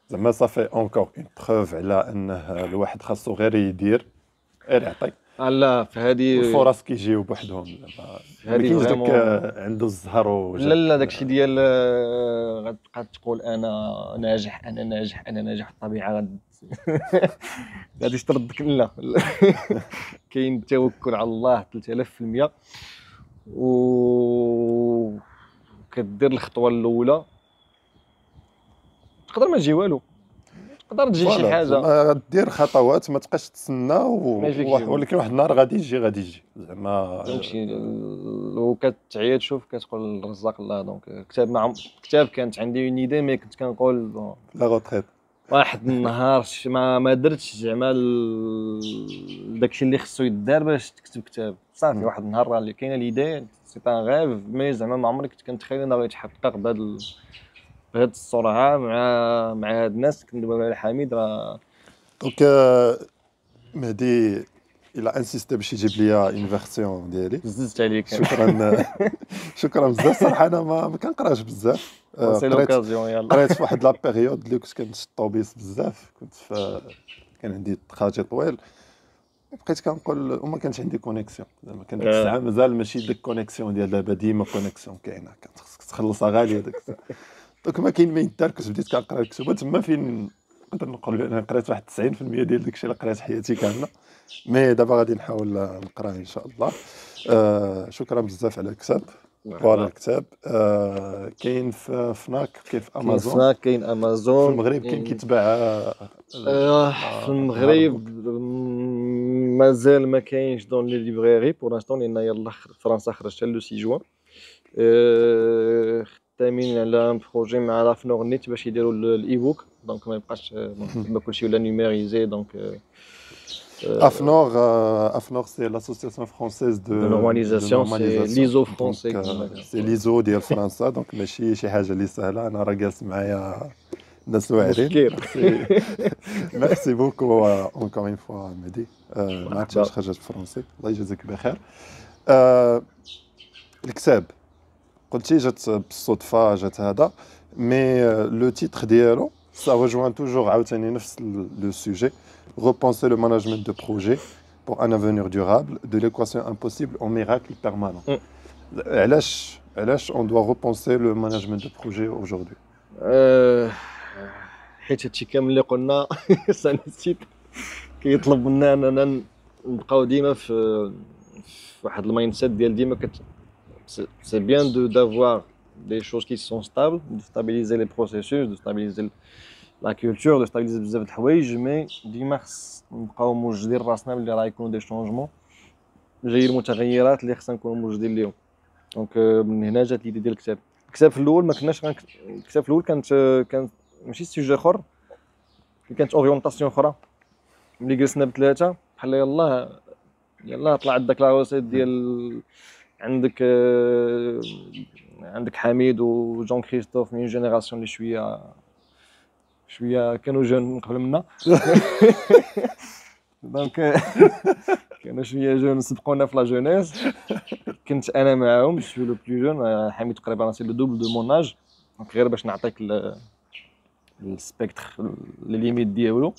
زعما صافي اونكور اون بروف على انه الواحد خاصو غير يدير، غير يعطي، لا في هذه، والفرص كيجيو بوحدهم. زعما في ما هذه كاينش داك فريمون. عنده الزهر لا وجا. لا داكشي ديال غتبقى تقول انا ناجح انا ناجح انا ناجح، الطبيعه غادي تردك. لا كاين التوكل على الله 3000%، و كدير الخطوه الاولى تقدر ما تجي والو، تقدر تجي شي فوالا حاجه. زعما دير خطوات، ما تبقاش تسنى ايفيكتيفمون ولكن واحد النهار غادي يجي غادي يجي زعما. فهمتي، وكتعيا تشوف كتقول رزاق الله. دونك كتاب كتاب كانت عندي اون ايدي، مي كنت كنقول لا غوتريت. واحد النهار ما درتش زعما داكشي اللي خصو يدار باش تكتب كتاب. صافي واحد النهار راه اللي كاينه ليدي سي ان غيف، مي زعما ما عمري كنت كنتخيل انه غيتحقق بهاد السرعه مع هاد الناس كندويو على حميد. راه دونك مهدي الى انسيستي باش يجيب ليا اون فيرسيون ديالي. زدت عليك. شكرا. شكرا بزاف صراحه. انا ما كنقراش بزاف. سي لوكازيون يلا. قريت في واحد لا بيريود اللي كنت كنشد الطوبيس بزاف، كان عندي التراجي طويل، بقيت كنقول وما كانش عندي كونيكسيون. زعما كان ديك الساعه مازال ماشي ديك الكونيكسيون ديال دابا، ديما كونيكسيون كاينه، خصك تخلصها غاليه ديك الساعه. دونك ما كاين ما يدار، كنت بديت كنقرا الكتب تما فين نقدر نقول بان قريت واحد 90% ديال داكشي اللي قريت حياتي كامله. مي دابا غادي نحاول نقرا ان شاء الله. شكرا بزاف على الكتاب. فوالا الكتاب كاين في فناك، كاين في كاين امازون. فناك، كاين في امازون، المغرب كاين كيتباع في المغرب مازال ما كاينش دون لي ليبراري بور لانستون، لان يلاه فرنسا خرجت لو 6 جوان. خدامين على ان بروجي مع لافنور نيت باش يديروا الاي بوك، دونك ما يبقاش تما كلشي ولا نيميريزي. دونك AFNOR, c'est l'association française de de normalisation، سي normalisation. ليزو Donc, فرونسي. c'est l'ISO ديال فرنسا. دونك ماشي شي حاجه اللي سهله. انا راه جالس معايا ناس واعرين. مشكل. ميرسي بوكو اونكور اون فوا مهدي. ما عرفتش خرجت بالفرنسي، الله يجازيك بخير. الكتاب قلتي جات بالصدفه، جات هذا، مي لو تيتر ديالو ça rejoint toujours عاوتاني نفس le sujet: repenser le management de projet pour un avenir durable, de l'équation impossible au miracle permanent. علاش on doit repenser le management de projet aujourd'hui؟ حيت هادشي كامل اللي قلنا نسيت كيطلب منا اننا نبقاو ديما في واحد المايند سيت ديال ديما c'est bien d'avoir des choses qui sont stables, de stabiliser les processus, de stabiliser la culture, de stabiliser بزاف د الحوايج، مي ديما خص نبقاو موجدين راسنا بلي راه يكونوا دي شونجمون جاي المتغيرات اللي خصنا نكونوا موجدين ليهم. دونك من هنا جات ليدي ديال الكتاب. الكتاب في الاول ما كناش الكتاب في الاول كانت ماشي سوجي اخر، كانت اورينتاسيون اخرى. ملي جلسنا بثلاثه بحال يلا طلعت داك لا روسيت ديال عندك حميد وجون كريستوف من جينيراسيون اللي شويه كانوا جون قبل منا. دونك كانوا شويه جون سبقونا في لا جونيس. كنت انا معاهم شويه لو بلو جون، حميد تقريبا سي لو دوبل دو مون اج. دونك غير باش نعطيك السبيكتر لي ليميت ديالو،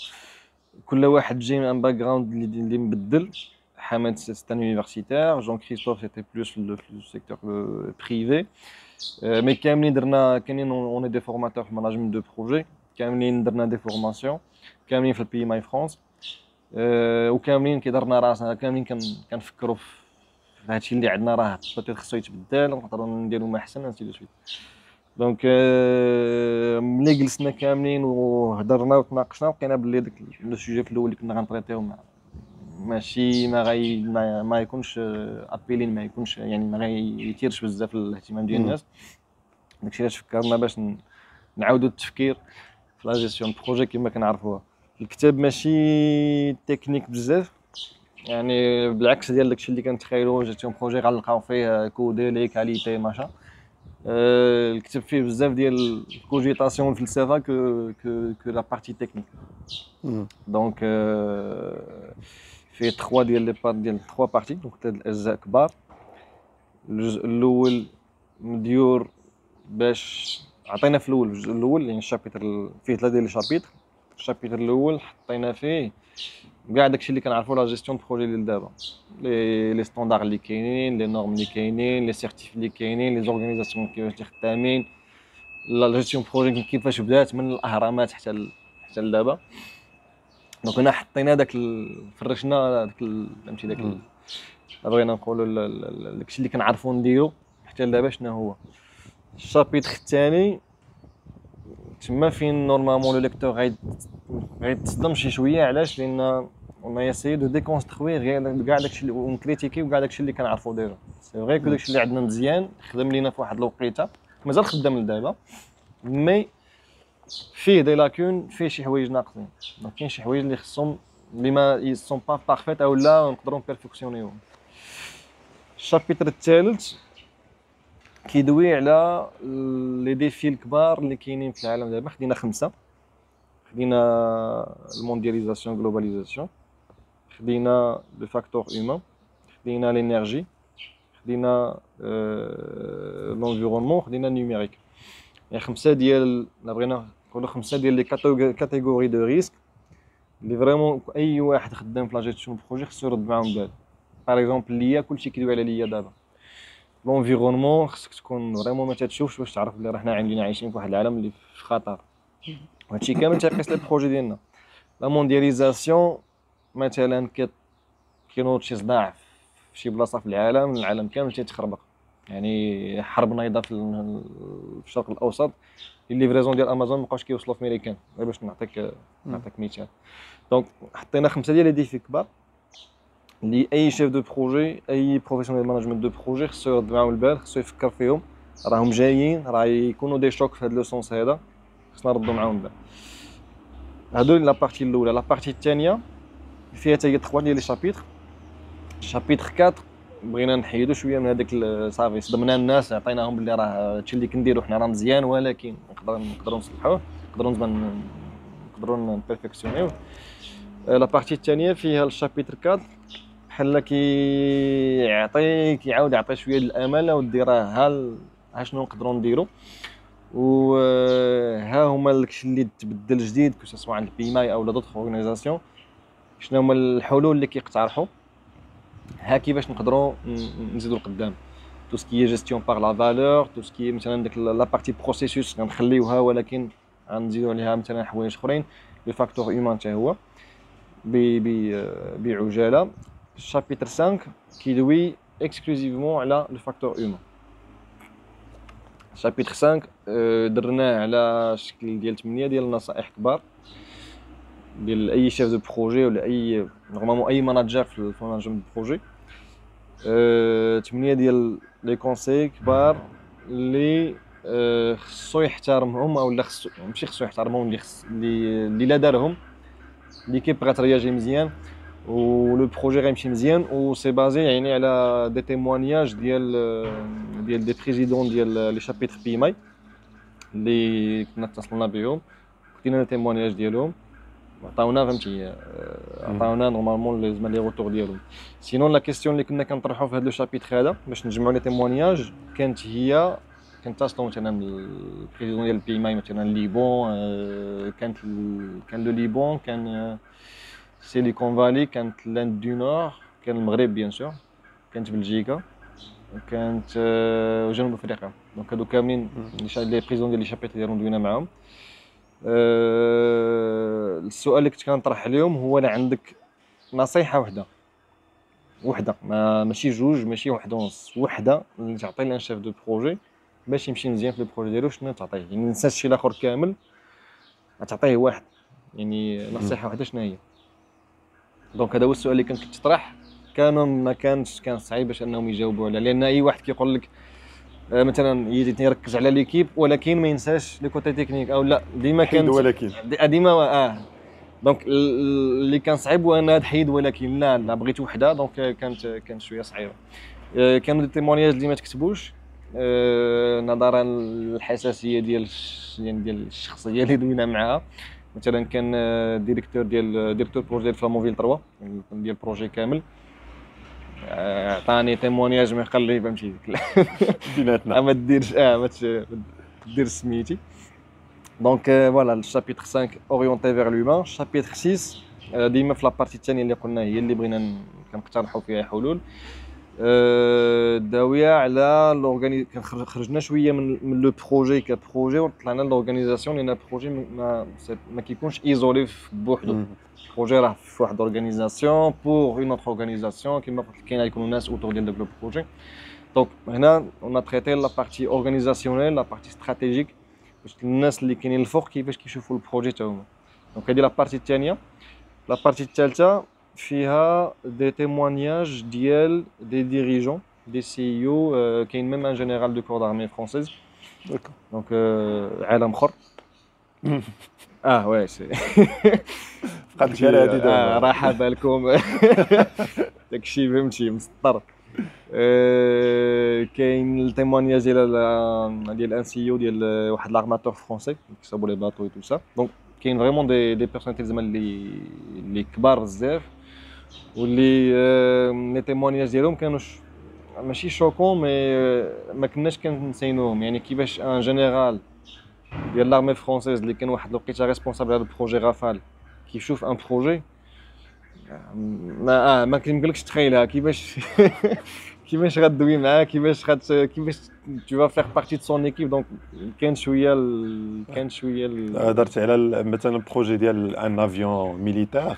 كل واحد جاي من ان باك جراوند اللي مبدل. حمد c'est un universitaire, Jean-Christophe c'était plus le secteur privé. Mais كاملين on est des formateurs في management de projet، كاملين درنا دي فورماسيون، كاملين في البي ماي فرانس، وكاملين كيدرنا راسنا، كاملين كنفكروا في هادشي اللي عندنا راه بوتيت خصو يتبدل ونقدروا نديروا ما احسن انسي دو سويت. دونك ملي جلسنا كاملين وهضرنا وتناقشنا لقينا بلي داك لو سوجي في الاول اللي كنا غنطريطيو ماشي ما يكونش ابيلين، ما يكونش يعني ما غيثيرش بزاف الاهتمام ديال الناس. داكشي علاش فكرنا باش نعاودوا التفكير في لا جيستيون بروجي كما كنعرفوها. الكتاب ماشي تكنيك بزاف، يعني بالعكس ديال داكشي اللي كنتخيلوا جيستيون بروجي غنلقاو فيه كودي لي كاليتي ماشا. كتب فيه بزاف ديال الكوجيتاسيون والفلسفه كو لا بارتي تكنيك. دونك فيه 3 ديال لي بارت ديال 3 بارتي، دونك 3 الاجزاء كبار. الجزء الاول مديور باش عطينا في الاول، الجزء الاول يعني الشابيتر فيه 3 ديال لي شابيتر. الشابيتر الاول حطينا فيه كاع داكشي اللي كنعرفوا لا جيستيون دو بروجي ديال دابا، لي ستاندار اللي كاينين، لي نورم اللي كاينين، لي سيرتيف اللي كاينين، لي زورغانيزاسيون كيفاش خدامين، لا جيستيون بروجي كيفاش بدات من الاهرامات حتى لدابا. دونك هنا حطينا داك فرشنا داك فهمتي داك بغينا نقولوا داكشي اللي كنعرفوا نديرو حتى لدابا شنو هو. الشابيتر الثاني تما فين نورمالمون لو ليكتور غيتصدم شي شويه. علاش؟ لان on a essayé de déconstruire كاع داكشي اللي ونكريتيكيو كاع داكشي اللي كنعرفوا ديجا. سي فري كو داكشي اللي عندنا مزيان خدم لينا في واحد الوقيته، مازال خدام لدابا، مي فيه دي لاكون، فيه شي حوايج ناقصين. دونك كاين شي حوايج اللي خصهم اللي ما سون با بارفيت او لا نقدروا نبيرفكسيونيوهم. الشابيتر الثالث كيدوي على لي ديفي الكبار اللي كاينين في العالم دابا. خدينا 5. خدينا الموندياليزاسيون جلوباليزاسيون، خدينا لو فاكتور هيومان، خدينا لينيرجي، خدينا لونفيرونمون، خدينا النيميريك. يعني 5 ديال بغينا نقولوا 5 ديال لي كاتيجوري دو ريسك اللي فريمون اي واحد خدام في لا جيستيون بروجي خصو يرد معاهم بال. باغ اكزومبل ليا كلشي كيدوي على ليا دابا. لونفيرونمون خصك تكون فريمون ما تتشوفش باش تعرف بلي راه حنا عايشين في واحد العالم اللي في خطر، وهادشي كامل تيقيس لي بروجي ديالنا. لا موندياليزاسيون مثلا كينوض شي صداع في شي بلاصه في العالم كامل تيتخربق. يعني حرب نايضه في الشرق الاوسط، الليفريزون ديال امازون مابقاوش كيوصلوا في ميريكان، غير باش نعطيك مثال. دونك حطينا 5 ديال لي ديفي كبار اللي اي شيف دو بروجي، اي بروفيسيونيل مانجمنت دو بروجي خصو يرد معاهم البال، خصو يفكر فيهم. راهم جايين، راه يكونوا دي شوك في هذا لو سونس هذا، خصنا نردوا معاهم البال. هادو لا بارتي الاولى. لا بارتي الثانيه فيها حتى هي 3 ديال لي شابيتر. شابيتر 4 بغينا نحيدو شويه من هذاك صافي صدمنا الناس، عطيناهم بلي راه هادشي اللي كنديرو حنا راه مزيان، ولكن نقدروا نصلحوه، نقدروا نبيرفكسيونيوه. لا بارتي الثانيه فيها الشابيتر 4 بحال كيعاود يعطي شويه الامل، ودي راه ها شنو نقدروا نديرو، وها هما داكشي اللي تبدل جديد كو سوا عند البيماي او دوطخ اورغانيزاسيون، شنو هما الحلول اللي كيقترحوا، ها كيفاش نقدروا نزيدوا لقدام. تو سكي جيستيون باغ لا فالور، تو سكي مثلا ديك لا بارتي بروسيسوس غنخليوها، ولكن غنزيدوا عليها مثلا حوايج اخرين. لو فاكتور هيومان حتى هو بعجاله. الشابيتر 5 كيدوي اكسكلوزيفمون على لو فاكتور هيومان. شابيتر 5 درناه على شكل ديال 8 ديال النصائح كبار ديال اي شيف دو بروجي ولا اي نورمالمون اي ماناجر في المانجمنت دو بروجي. 8 ديال لي كونساي كبار اللي خصو يحترمهم، او لا خصو ماشي خصو يحترمهم، اللي لا دارهم ليكيب غترياجي مزيان ولو بروجي غيمشي مزيان. و سي بازي يعني على دي تيموانياج ديال دي بريزيدون ديال لي شابيتر بي ماي اللي كنا اتصلنا بهم، خدينا لي تيموانياج ديالهم، عطاونا فهمتي عطاونا نورمالمون لازم لي روتور ديالهم. سينون لا كيسيون اللي كنا كنطرحوا في هذا لو شابيتر هذا باش نجمعوا لي تيموانياج كانت اصلا مثلا البريزيدون ديال البي ماي مثلا ليبون، كان لو ليبون، كان سيليكون فالي، كانت لاند دو نور، كان المغرب بيان سور، كانت بلجيكا، كانت جنوب افريقيا. دونك هادو كاملين لي بريزيدون ديال لي شابيتر ديالهم دوينا معاهم. السؤال اللي كنت كنطرح عليهم هو لا عندك نصيحه وحده ماشي جوج، ماشي واحده ونص، وحده اللي تعطي لنا شيف دو بروجي باش يمشي مزيان في البروجي ديالو، شنو تعطيه؟ يعني ما ننساش الشيء الاخر كامل، تعطيه واحد يعني نصيحه وحده شنو هي؟ دونك هذا هو السؤال اللي كنت كتطرح. كان صعيب باش انهم يجاوبوا عليه، لان اي واحد كيقول لك مثلا يركز على ليكيب ولكن ما ينساش لي كوتي تكنيك، او لا ديما كان ولكن ديما دونك اللي كان صعيب هو ان تحيد، ولكن لا بغيت وحده. دونك كانت شويه صعيبه. كانوا دي تيمونياج اللي ما تكتبوش، نظرا للحساسيه ديال الشخصيه اللي دوينا معاها. مثلا كان ديريكتور بروجي ديال فلاموفيل 3 ديال البروجي كامل، عطاني تيمونياج ما يخليه فهمتي بيناتنا. ما ديرش ما دير سميتي. دونك فوالا الشابيتر 5 اورينتي فيغ لومان. الشابيتر 6 ديما في لابارتي الثانيه اللي قلنا هي اللي بغينا كنقترحوا فيها حلول داويه على خرجنا شويه من لو بروجي كبروجي وطلعنا لورغانيزاسيون، لان بروجي ما كيكونش ايزولي بوحدو. بروجي راه في واحد اورغانيزاسيون بور اون اوتر اورغانيزاسيون كيما قلت كاين يكونوا ناس اوتور ديال لو بروجي. دونك هنا اون تريتي لا بارتي اورغانيزاسيونيل لا بارتي استراتيجيك باش الناس اللي كاينين الفوق كيفاش كيشوفوا البروجي تا هما. دونك هذه لا بارتي الثانيه. لا بارتي الثالثه فيها دي témoignages ديال دي ديريجون دي سي او، كاين ميم ان جينيرال دو كور دارمي فرونسيز. دونك عالم اخر. وي سي بقات كاع هادي دابا. راحه بالكم داكشي فهمتي مسطر. كاين التيمونياج ديال ان سي او ديال واحد لارماتور فرونسي كيصاوبوا لي باطو اي تو سا. دونك كاين فريمون دي بيرسوناليتي زعما اللي كبار بزاف، واللي لي تيمونياج ديالهم كانوش ماشي شوكون مي ما كناش كنسينوهم. يعني كيفاش ان جينيرال ديال لارمي فرونسيز اللي كان واحد الوقيته ريسبونسابل هذا البروجي رافال كيشوف ان بروجي ما كنقولكش تخيلها كيفاش كيفاش غدوي معاه، كيفاش tu vas faire partie de son équipe. دونك كان شويه هضرت على مثلا بروجي ديال ان افيون ميليتير.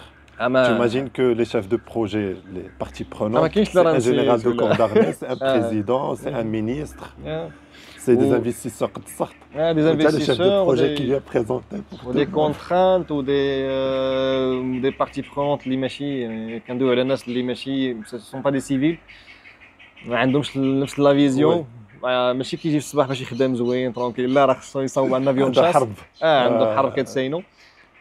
J'imagine que les chefs de projet, les parties prenantes, c'est un général de corps d'armée, c'est un président, c'est un ministre, c'est des investisseurs de sorte. Des investisseurs, le chef de projet qui vient présenter. Ou des contraintes ou des parties prenantes اللي ماشي كندويو على الناس اللي ماشي ce sont pas des civils ما عندهمش نفس لا فيزيون. ماشي كيجي في الصباح باش يخدم زوين ترونكيل، لا راه خصو يصاوب عندنا افيون عنده حرب. عنده حرب كتساينو.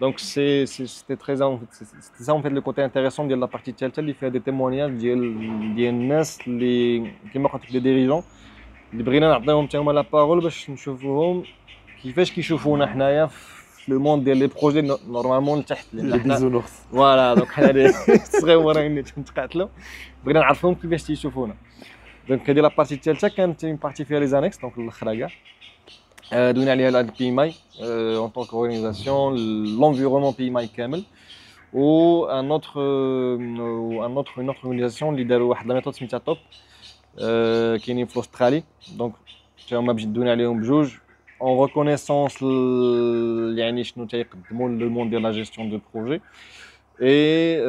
Donc c'était très c'était ça en fait le côté intéressant de la partie الثالثه اللي فيها دي témoignages ديال الناس اللي كيما قلت لك لي ديريجون اللي بغينا نعطيهم حتى هما لا بارول باش نشوفوهم كيفاش كيشوفونا حنايا في لو موند ديال لي بروجي نورمالمون لتحت لي بيزونورس. فوالا دونك حنا اللي صغيورين اللي تنتقاتلوا بغينا نعرفوهم كيفاش تيشوفونا. دونك هذه لا بارتي الثالثه كانت اون بارتي فيها لي زانكس دونك الاخرى كاع دوينا عليها على البي ماي en tant qu'organisation, l'environnement PMI كامل و une autre organisation اللي داروا واحد لا ميثود سميتها توب كاينين في استرالي. دونك حتى هما باش دوينا عليهم بجوج اون ريكونيسونس يعني شنو تيقدموا لو مون ديال لا جيستيون دو بروجي اي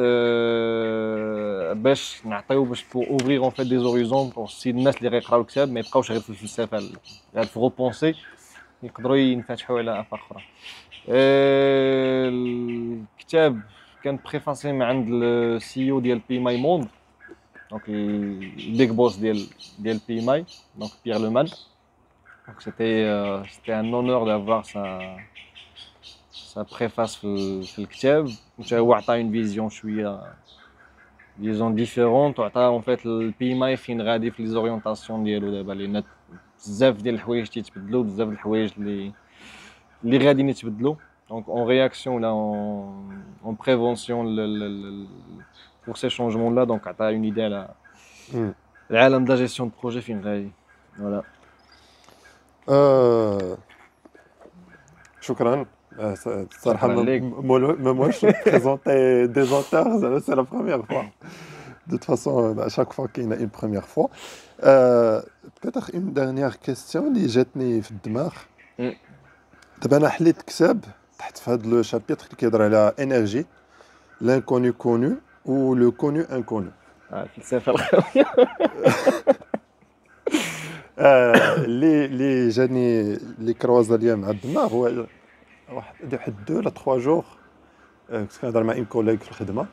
باش نعطيو باش بور اوفرير اون فيت دي زوريزون بور سي الناس اللي غيقراو الكتاب ما يبقاوش غير في الفلسفه غير في غوبونسي يقدروا ينفتحوا على افاق اخرى. الكتاب كان بريفاسي من عند السي او ديال بي ماي موند دونك البيج بوس ديال بي ماي دونك بيير لومان. دونك c'était un honneur d'avoir sa préface في الكتاب. هو عطى اون فيزيون شويه ديزون ديفيرونت وعطى اون فيت البي ماي فين غادي في لي زوريونطاسيون ديالو دابا لان بزاف ديال الحوايج تيتبدلوا بزاف ديال الحوايج اللي غاديين يتبدلوا. دونك اون رياكسيون ولا اون بريفونسيون pour ces changements là. دونك عطا اون ايدي على العالم دا جيستيون دو بروجي فين غادي. فوالا شكرا صراحه ما موالش بريزونتي دي زونتور زعما سي لا بروميير فوا. De toute façon, à chaque fois qu'il y a une première fois. Peut-être une dernière question اللي جاتني في الدماغ. دابا انا حليت كتاب تحت في هذا لو شابيتر اللي كيهضر على انرجي l'inconnu connu ou le connu inconnu. الفلسفه الخاويه. اللي جاني اللي كروازا ليا مع الدماغ هو واحد 2 ل 3 جور كنت كنهضر مع ان كوليغ في الخدمه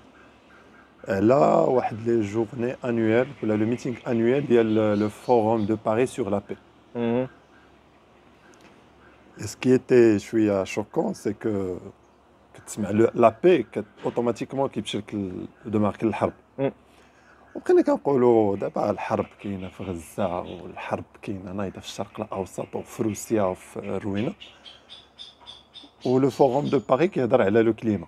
على واحد لي جورني انويل ولا لو ميتينغ انويل ديال لو فوروم دو باري سور لا بي. Ce qui était شويه شوكون سي كو كتسمع لا بي اوتوماتيكمون كيمشي لك الدماغ للحرب. وبقينا كنقولوا دابا الحرب كاينه في غزه، والحرب كاينه نايضه في الشرق الاوسط وفي روسيا وفي الروينه، ولو فوروم دو باري كيهضر على لو كليما.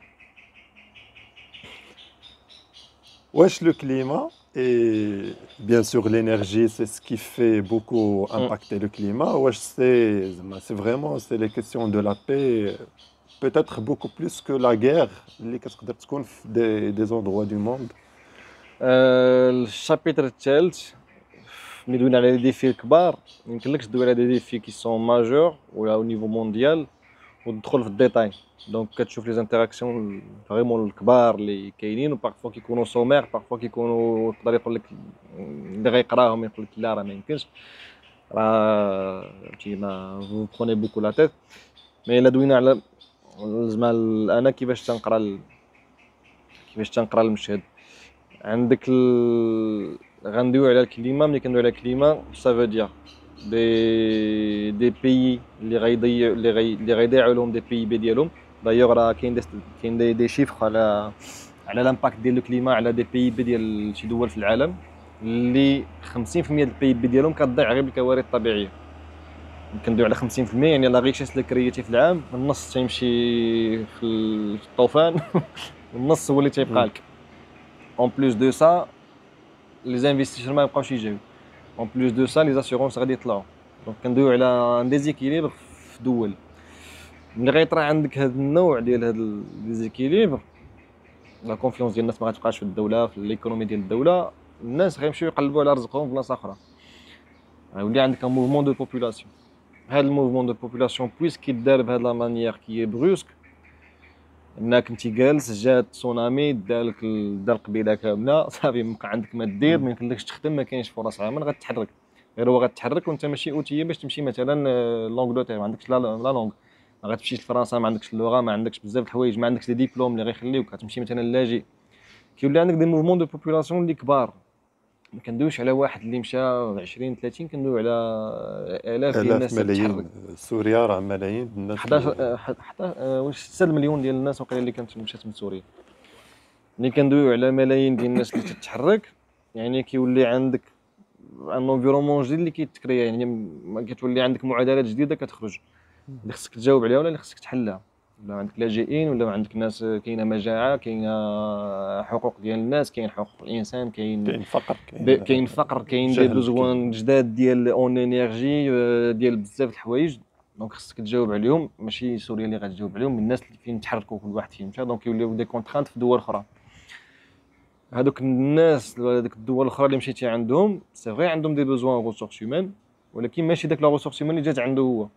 واش لو كليما et bien sûr l'énergie c'est ce qui fait beaucoup مم. impacter le climat. واش c'est vraiment c'est les questions de la paix peut-être beaucoup plus que la guerre اللي كتقدر تكون في des endroits du monde. الشابتر الثالث ملي دوينا على لي ديفي الكبار ميمكنلكش تدوي على دي ديفي كي سون ماجور ولا او نيفو مونديال وتدخل في الديتاي. دونك كتشوف لي زانتيراكسيون فريمون الكبار اللي كاينين، وبارفوا كيكونوا سومير، بارفوا كيكونوا يقدر يقول لك اللي غيقراهم يقول لك لا راه ما يمكنش، راه فهمتي ما فو بروني بوكو لا تيت. مي الا دوينا على زعما انا كيفاش تنقرا المشهد عندك غندويو على الكليما. ملي كندويو على الكليما سافو دير دي بيي اللي غيضيعوا لهم دي بي بي ديالهم. دايوغ راه كاين دي شيفر على لامباكت ديال الكليما على دي بي بي ديال شي دول في العالم اللي 50% ديال البي بي ديالهم كتضيع غير بالكوارث الطبيعيه. كندويو على 50% يعني لا ريشيس اللي كريتي في العام النص تيمشي في الطوفان والنص هو اللي تيبقى لك. اون بلوس دو سا لي زانفيستيسور ما يبقاوش يجيو، اون بلوس دو سا لي زاسيغونس غادي يطلعوا. دونك كندويو على ان ديزيكيليبر في دول. ملي غيطرا عندك هذا النوع ديال هاد الديزيكيليبر لا كونفيونس ديال الناس ما غاتبقاش في الدوله، في ليكونومي ديال الدوله، الناس غيمشيو يقلبوا على رزقهم في بلاصه اخرى. غيولي عندك ان موفمون دو بوبولاسيون. هذا الموفمون دو بوبولاسيون بويسكي دار بهاد لا مانيير كي بروسك، انك كنتي جالس جات تسونامي دار القبيله كامله صافي مابقى عندك ما دير، ما يمكنلكش تخدم، ما كاينش فرص عمل، غتحرك. غير هو غتحرك وانت ماشي اوتيي باش تمشي مثلا لونجلتير، ما عندكش لا لونغ، ما غتمشيش لفرنسا، ما عندكش اللغه، ما عندكش بزاف د الحوايج، ما عندكش لي ديبلوم اللي غيخليوك غتمشي مثلا لاجئ. كيولي عندك دي موفمون دو بوبولاسيون اللي كبار. ما كندويش على واحد اللي مشى 20 30، كندوي على الاف ديال آلاف الناس اللي تحرك. ملايين، سوريا راه ملايين الناس 11 اللي حتى واش 6 مليون ديال الناس وقيلا اللي كانت مشات من سوريا. ملي كندويو على ملايين ديال الناس اللي تتحرك يعني كيولي عندك ان انفيرومون جديد اللي كيتكريا، يعني كتولي عندك معادلات جديده كتخرج اللي خصك تجاوب عليها ولا اللي خصك تحلها. ولا عندك لاجئين، ولا عندك ناس كاينه مجاعه، كاينه حقوق ديال الناس، كاين حقوق الانسان، كاين فقر، كاين فقر، كاين دي جهل، بوزوان جداد ديال اون انرجي، ديال بزاف د الحوايج. دونك خصك تجاوب عليهم، ماشي سوريا اللي غتجاوب عليهم، الناس اللي فين تحركوا كل واحد فين مشى. دونك يوليو دي كونترانت في دول اخرى. هادوك الناس ولا ديك الدول الاخرى اللي مشيتي عندهم سي فري عندهم دي بوزوان ريسورس هيومان، ولكن ماشي داك لا ريسورس هيومان اللي جات عنده هو.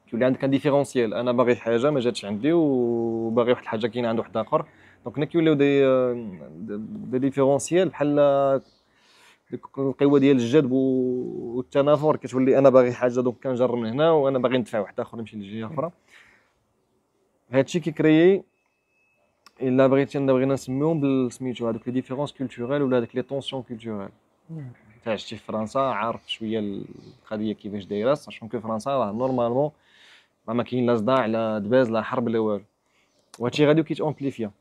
كيولي عندك ان ديفيرونسيال، انا باغي حاجه ما جاتش عندي، وباغي واحد الحاجه كاينه عند واحد اخر. دونك هنا كيوليو دي ديفيرونسيال بحال ديك القوه ديال الجذب والتنافر. كتولي انا باغي حاجه دونك كنجر من هنا، وانا باغي ندفع واحد اخر يمشي لجهه اخرى. هادشي كيكريي الا بغينا نسميهم بالسميتو هذوك لي ديفيرونس كولتوريل ولا هذوك لي طونسيون كولتوريل. انت عشتي في فرنسا عارف شويه القضيه كيفاش دايره، ساشون كو فرنسا راه نورمالمون راه ما كاين لا صداع لا دباز لا حرب لا والو، وهادشي غادي كيتامبليفيا.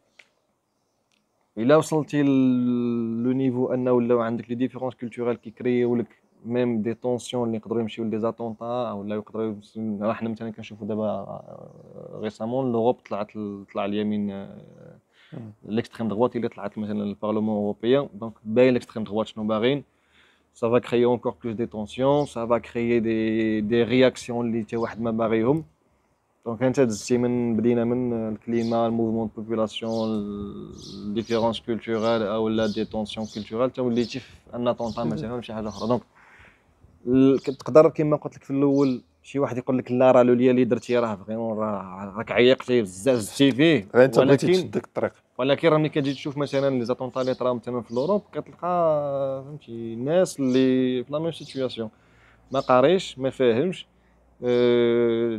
الا وصلتي لو نيفو انه ولاو عندك لي ديفيرونس كولتوريل كيكريو لك ميم دي طونسيون اللي يقدروا يمشيو لي زاتونطا، ولا يقدروا راه حنا مثلا كنشوفوا دابا ريسامون لوروب طلع اليمين ليكستريم دغوات اللي طلعت مثلا البارلمون اوروبيان. دونك باين ليكستريم دغوات شنو باغيين، ça va créer encore plus de tensions, ça va créer des réactions اللي حتى واحد ما باغيهم. دونك انت دزتي من بدينا من الكليما، الموفمون دو بوبولاسيون، ديفيرونس كولتورال او لا دي طونسيون كولتورال، حتى وليتي في ان طونطا مثلا ولا شي حاجه اخرى. دونك تقدر كما قلت لك في الاول شي واحد يقول لك لا راه لوليا اللي درتي راه فريمون راك عيقتي بزاف زدتي فيه، انت بغيتي تشد ديك الطريق. ولكن راه ملي كتجي تشوف مثلا لي زاتونطا اللي طراو مثلا في الاوروب كتلقى فهمتي الناس اللي في لا ميم سيتوياسيون، ما قاريش ما فاهمش،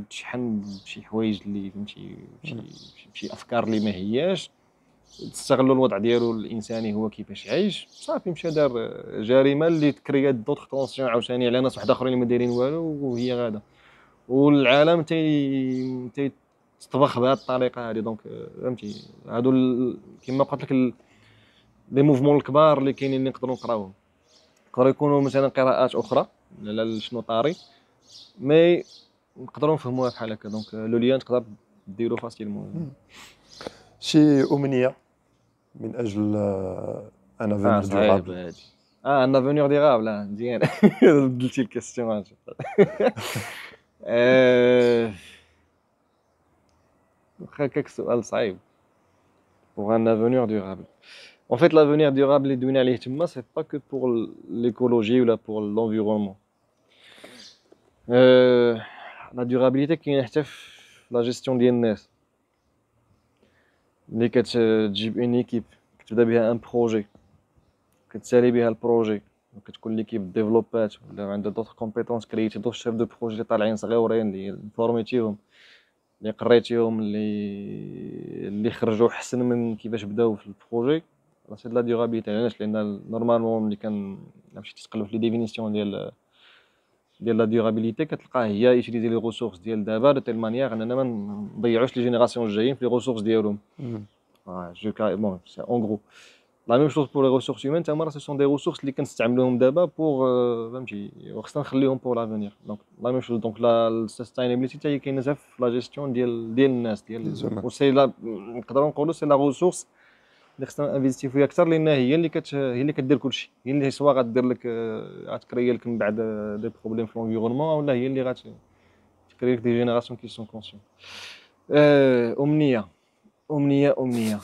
تشحن بشي حوايج اللي فهمتي بشي افكار اللي ما هياش، تستغلوا الوضع ديالو الانساني هو كيفاش عايش، صافي مشى دار جريمه اللي تكريات دوطخ طونسيون عاوتاني على ناس واحد اخرين اللي ما دايرين والو، وهي غاده والعالم تي تطبخ بهذه الطريقه هذه. دونك فهمتي هادو كما قلت لك لي موفمون الكبار اللي كاينين اللي نقدروا نقراوهم، يقدروا يكونوا مثلا قراءات اخرى على شنو طاري، مي نقدروا نفهموها بحال هكا. دونك لو ليان تقدر ديرو فاسيلمون. شي امنيه من اجل ان افونير صعيب ديورابل؟ هادي. ان افونيغ ديغابل، مزيان. بدلتي الكاستيون. واخا هكاك سؤال صعيب. pour un avenir durable. En fait, l'avenir durable اللي دوينا عليه تما c'est pas que pour l'écologie ou là pour l'environnement. La durabilité كاينه حتى في la gestion ديال الناس. ملي كتجيب اون ايكيب كتبدا بها ان بروجي، كتسالي بها البروجي، وكتكون ليكيب ديفلوبات ولا عندها دوطخ كومبيتونس كريتي، دوك الشيف دو بروجي اللي طالعين صغيورين اللي فورميتيهم، اللي قريتيهم، اللي خرجوا احسن من كيفاش بداو في البروجي. سي دو لا ديورابيليتي. علاش؟ لان نورمالمون ملي مشيتي تقلب في لي ديفينيسيون ديال لا ديورابيليتي كتلقاه هي يوتيليزي لي ريسورس ديال دابا دو تيل مانيير اننا ما نضيعوش لي جينيراسيون الجايين في لي ريسورس ديالهم. جو كا بون سي اون غرو لا ميم شوز بور لي ريسورس هيومان. تما راه سو سون دي ريسورس اللي كنستعملوهم دابا بور فهمتي، وخصنا نخليهم بور لافونير. دونك لا ميم شوز. دونك لا السستينابيليتي حتى هي كاينه في لا جيستيون ديال الناس ديال و سي لا نقدروا نقولوا سي لا ريسورس اللي خصنا انفيستي فيها اكثر، لان هي اللي هي اللي كدير كلشي. هي اللي سوا غدير لك غتكري لك من بعد دي بروبليم في لونفيرونمون، ولا هي اللي غتكري لك دي جينيراسيون كي سون كونسيون. امنيه امنيه.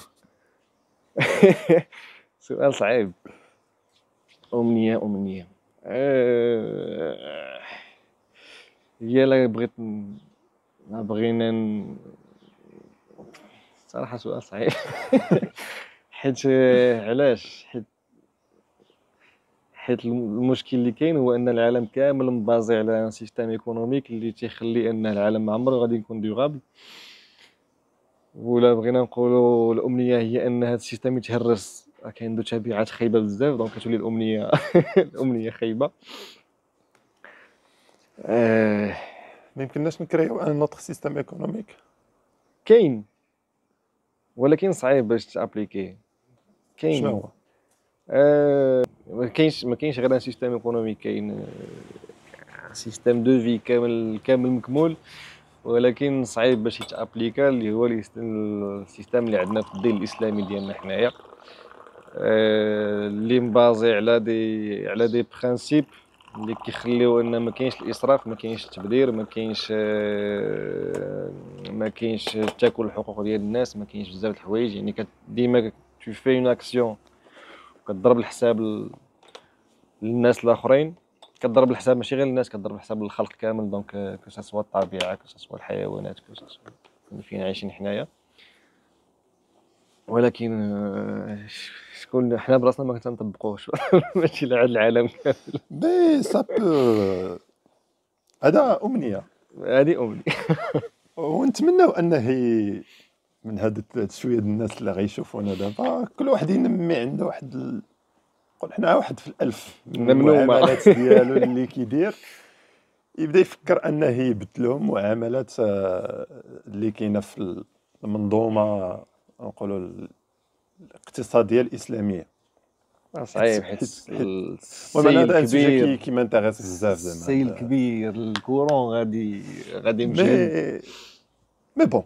سؤال صعيب. امنيه هي لا بغيت ما بغينا صراحه سؤال صعيب. حيت علاش؟ حيت المشكل اللي كاين هو ان العالم كامل مبازي على ان سيستيم ايكونوميك اللي تيخلي ان العالم ما عمره غادي يكون ديورابل. ولا بغينا نقولوا الامنيه هي ان هذا السيستيم يتهرس، كاين عنده تبعات خايبه بزاف، دونك كتولي الامنيه الامنيه خايبه. ما يمكنناش نكريو ان نوتر سيستيم ايكونوميك. كاين ولكن صعيب باش تابليكي. كاين شنو هو؟ ما كاينش غير ان سيستيم ايكونوميك، كاين سيستيم دو في كامل مكمول، ولكن صعيب باش يتابليكا، اللي هو السيستيم اللي عندنا في الدين الاسلامي ديالنا حنايا، اللي مبازي على دي برينسيپ اللي كيخليو ان ما كاينش الاسراف، ما كاينش التبذير، ما كاينش تاكل الحقوق ديال الناس، ما كاينش بزاف د الحوايج. يعني ديما تو في اون اكسيون كتضرب الحساب للناس الاخرين، كتضرب الحساب ماشي غير للناس، كتضرب الحساب للخلق كامل. دونك كو سوا الطبيعه، كو سوا الحيوانات، كو سوا اللي فين عايشين حنايا. ولكن شكون حنا براسنا ما كنطبقوش. ماشي لعاد العالم كامل. مي سا بو هذا امنيه. هذه امنيه. ونتمناو انه من هاد شويه الناس اللي غيشوفونا دابا كل واحد ينمي عنده واحد نقول حنا واحد في الالف من المعاملات ديالو اللي كيدير، يبدا يفكر انه يبدلهم معاملات اللي كاينه في المنظومه نقولوا الاقتصاديه الاسلاميه. صعيب حيت المهم هذا سوجي كي مانتيريس بزاف زعما السيل الكبير الكورون غادي يمشي. مي بون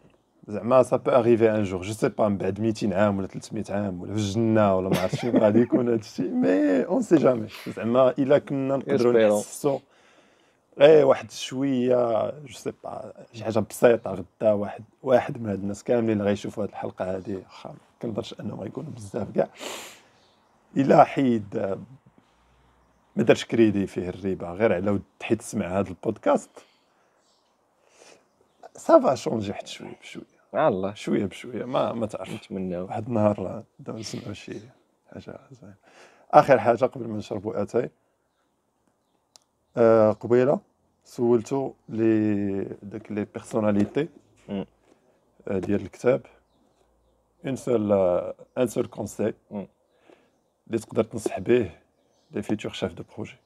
زعما سا بو اريفي ان جور جو سي با من بعد 200 عام ولا 300 عام ولا في الجنه ولا ما عرفتش فين غادي يكون هذا الشيء، مي اون سي جامي. زعما الا كنا نقدروا نحسوا غير واحد شويه جو سي با شي حاجه بسيطه غدا واحد من هاد الناس كاملين اللي غيشوفوا هاد الحلقه هادي، واخا كنظنش انهم غيكونوا بزاف كاع، الا حيد ما درش كريدي فيه الربا غير على ود حيت تسمع هذا البودكاست، صافا شونجي حتى شويه بشويه. الله شويه بشويه ما تعرف. نتمناو واحد النهار نبداو نسمعوا شي حاجه زوينه. اخر حاجه قبل ما نشربوا اتاي، قبيله سولتو داك لي بيرسوناليتي ديال الكتاب ان سول كونساي اللي تقدر تنصح به لي فيتور شيف دو بروجي.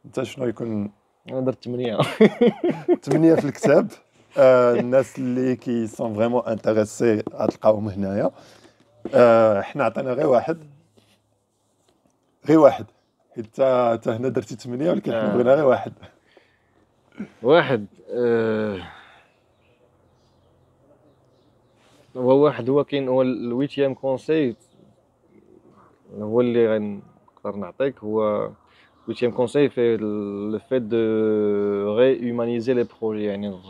انت شنو يكون؟ انا درت 8 في الكتاب. الناس اللي كي سون فريمون انتريسي غتلقاوهم هنايا. حنا عطينا غير واحد، غير واحد، حيت حتى هنا درتي 8 ولكن حنا بغينا غير واحد. واحد هو واحد، هو كاين، هو الويتيام كونساي هو اللي غنقدر نعطيك. هو الويتيام كونساي في لو فيت دو غي هيومانيزي لي بروجي، يعني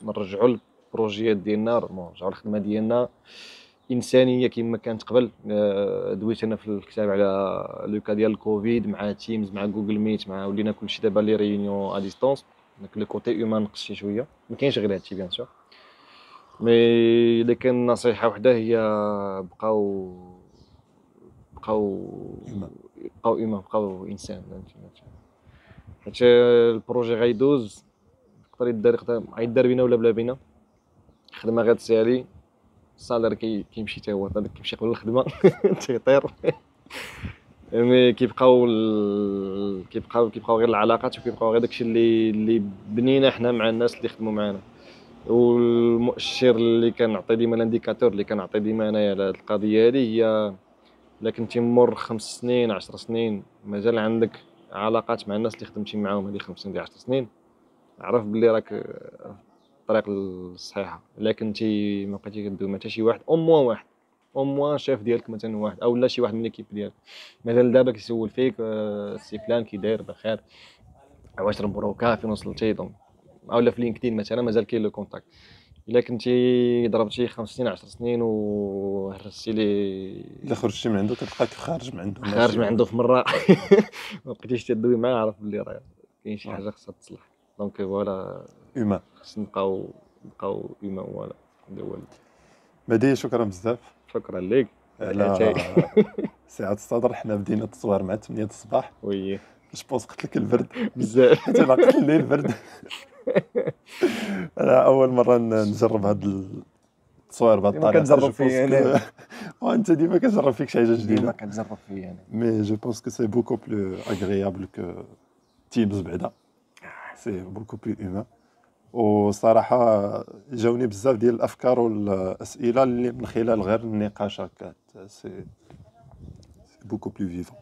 نرجعوا البروجيات ديالنا، نرجعوا الخدمه ديالنا انسانيه كما كانت قبل. دويت انا في الكتاب على لوكا ديال الكوفيد مع تيمز مع جوجل ميت، مع ولينا كلشي دابا لي ريونيون ا ديستونس. داك لو كوتي هيومان نقص شويه، ما كاينش غير هادشي بيان سور. مي الا كان نصيحه وحده هي بقاو بقاو إيمان. بقاو ايمان، بقاو انسان. حيت البروجي غيدوز، يقدر يدار بينا ولا بلا بينا، الخدمه غتسالي، السالير كيمشي حتى هو كيمشي قبل الخدمه تيطير. مي كيبقاو غير العلاقات، وكيبقاو غير داكشي اللي بنينا حنا مع الناس اللي خدموا معنا. والمؤشر اللي كنعطي ديما، الانديكاتور اللي كنعطي ديما انايا على هاد القضيه هادي هي الا كنتي مور 5 سنين 10 سنين مازال عندك علاقات مع الناس اللي خدمتي معاهم هذه 5 سنين 10 سنين، عرف بلي راك في الطريق الصحيحه. الا كنتي ما بقيتي كدوي مع حتى شي واحد، او موان واحد، او موان شاف ديالك مثلا واحد، او لا شي واحد من ليكيب ديالك مازال دابا كيسول فيك سي فلان كي داير بخير، واش مبروكا فين وصلتي، دونك اولا في لينكدين مثلا مازال كاين لو كونتاكت. الا كنتي ضربتي 5 سنين 10 سنين وهرستي الا خرجتي من عنده كتلقاك خارج من عنده خارج ماشي من عنده في مره ما بقيتيش تدوي معاه، عرف بلي راه كاين شي حاجه خاصها تصلح. دونك فوالا، إيمان. خصنا نبقاو ايمان. فوالا هو مهدي شكرا بزاف شكرا لك على سعة الصدر. حنا بدينا التصوير مع 8 الصباح، وي جوبونس قتلك البرد بزاف. حيت انا قتلني البرد. انا اول مره نجرب هاد التصوير بهاد ديما الطريقه. كتجرب فيا انا، وانت ديما كتجرب فيك شي حاجه ديما جديده. كتجرب فيا انا. مي جو بونس كو سي بوكو بلو اغريابل كو تيمز بعدا، سي بوكو بلو هيومان. وصراحه جاوني بزاف ديال الافكار والاسئله اللي من خلال غير النقاش هكا، سي بوكو بلو فيفون.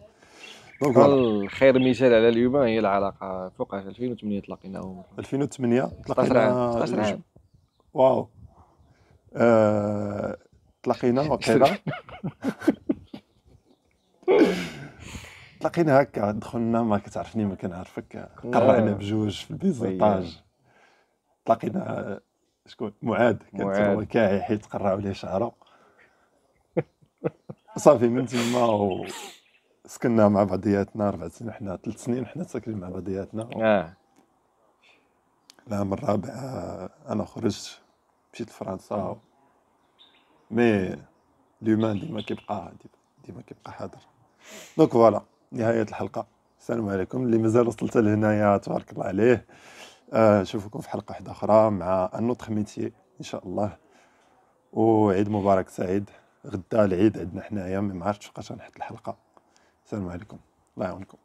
دونك فوالا. الخير مثال على اليوم هي العلاقه فوقاش 2008 تلاقيناهم. 2008 16 عام، تلاقينا 16 عام. واو. تلاقينا وقيلا تلاقينا هكا، دخلنا ما كتعرفني ما كنعرفك، قرعنا بجوج في البيزاطاج. تلاقينا شكون معاد، كانت هو كاعي حيت قرعوا ليه شعره. صافي من تما سكننا مع بعضياتنا 4 سنين، حنا 3 سنين حنا ساكنين مع بعضياتنا. العام الرابع انا خرجت مشيت لفرنسا. مي لومان ديما كيبقى حاضر. دونك فوالا، نهاية الحلقة. السلام عليكم. اللي مازال وصلت لهنايا تبارك الله عليه. نشوفكم في حلقة واحدة أخرى مع ان اوتر ميتيي إن شاء الله. وعيد مبارك سعيد. غدا العيد عندنا حنايا، ما عرفتش فوقاش غنحط الحلقة. السلام عليكم، الله يعاونكم.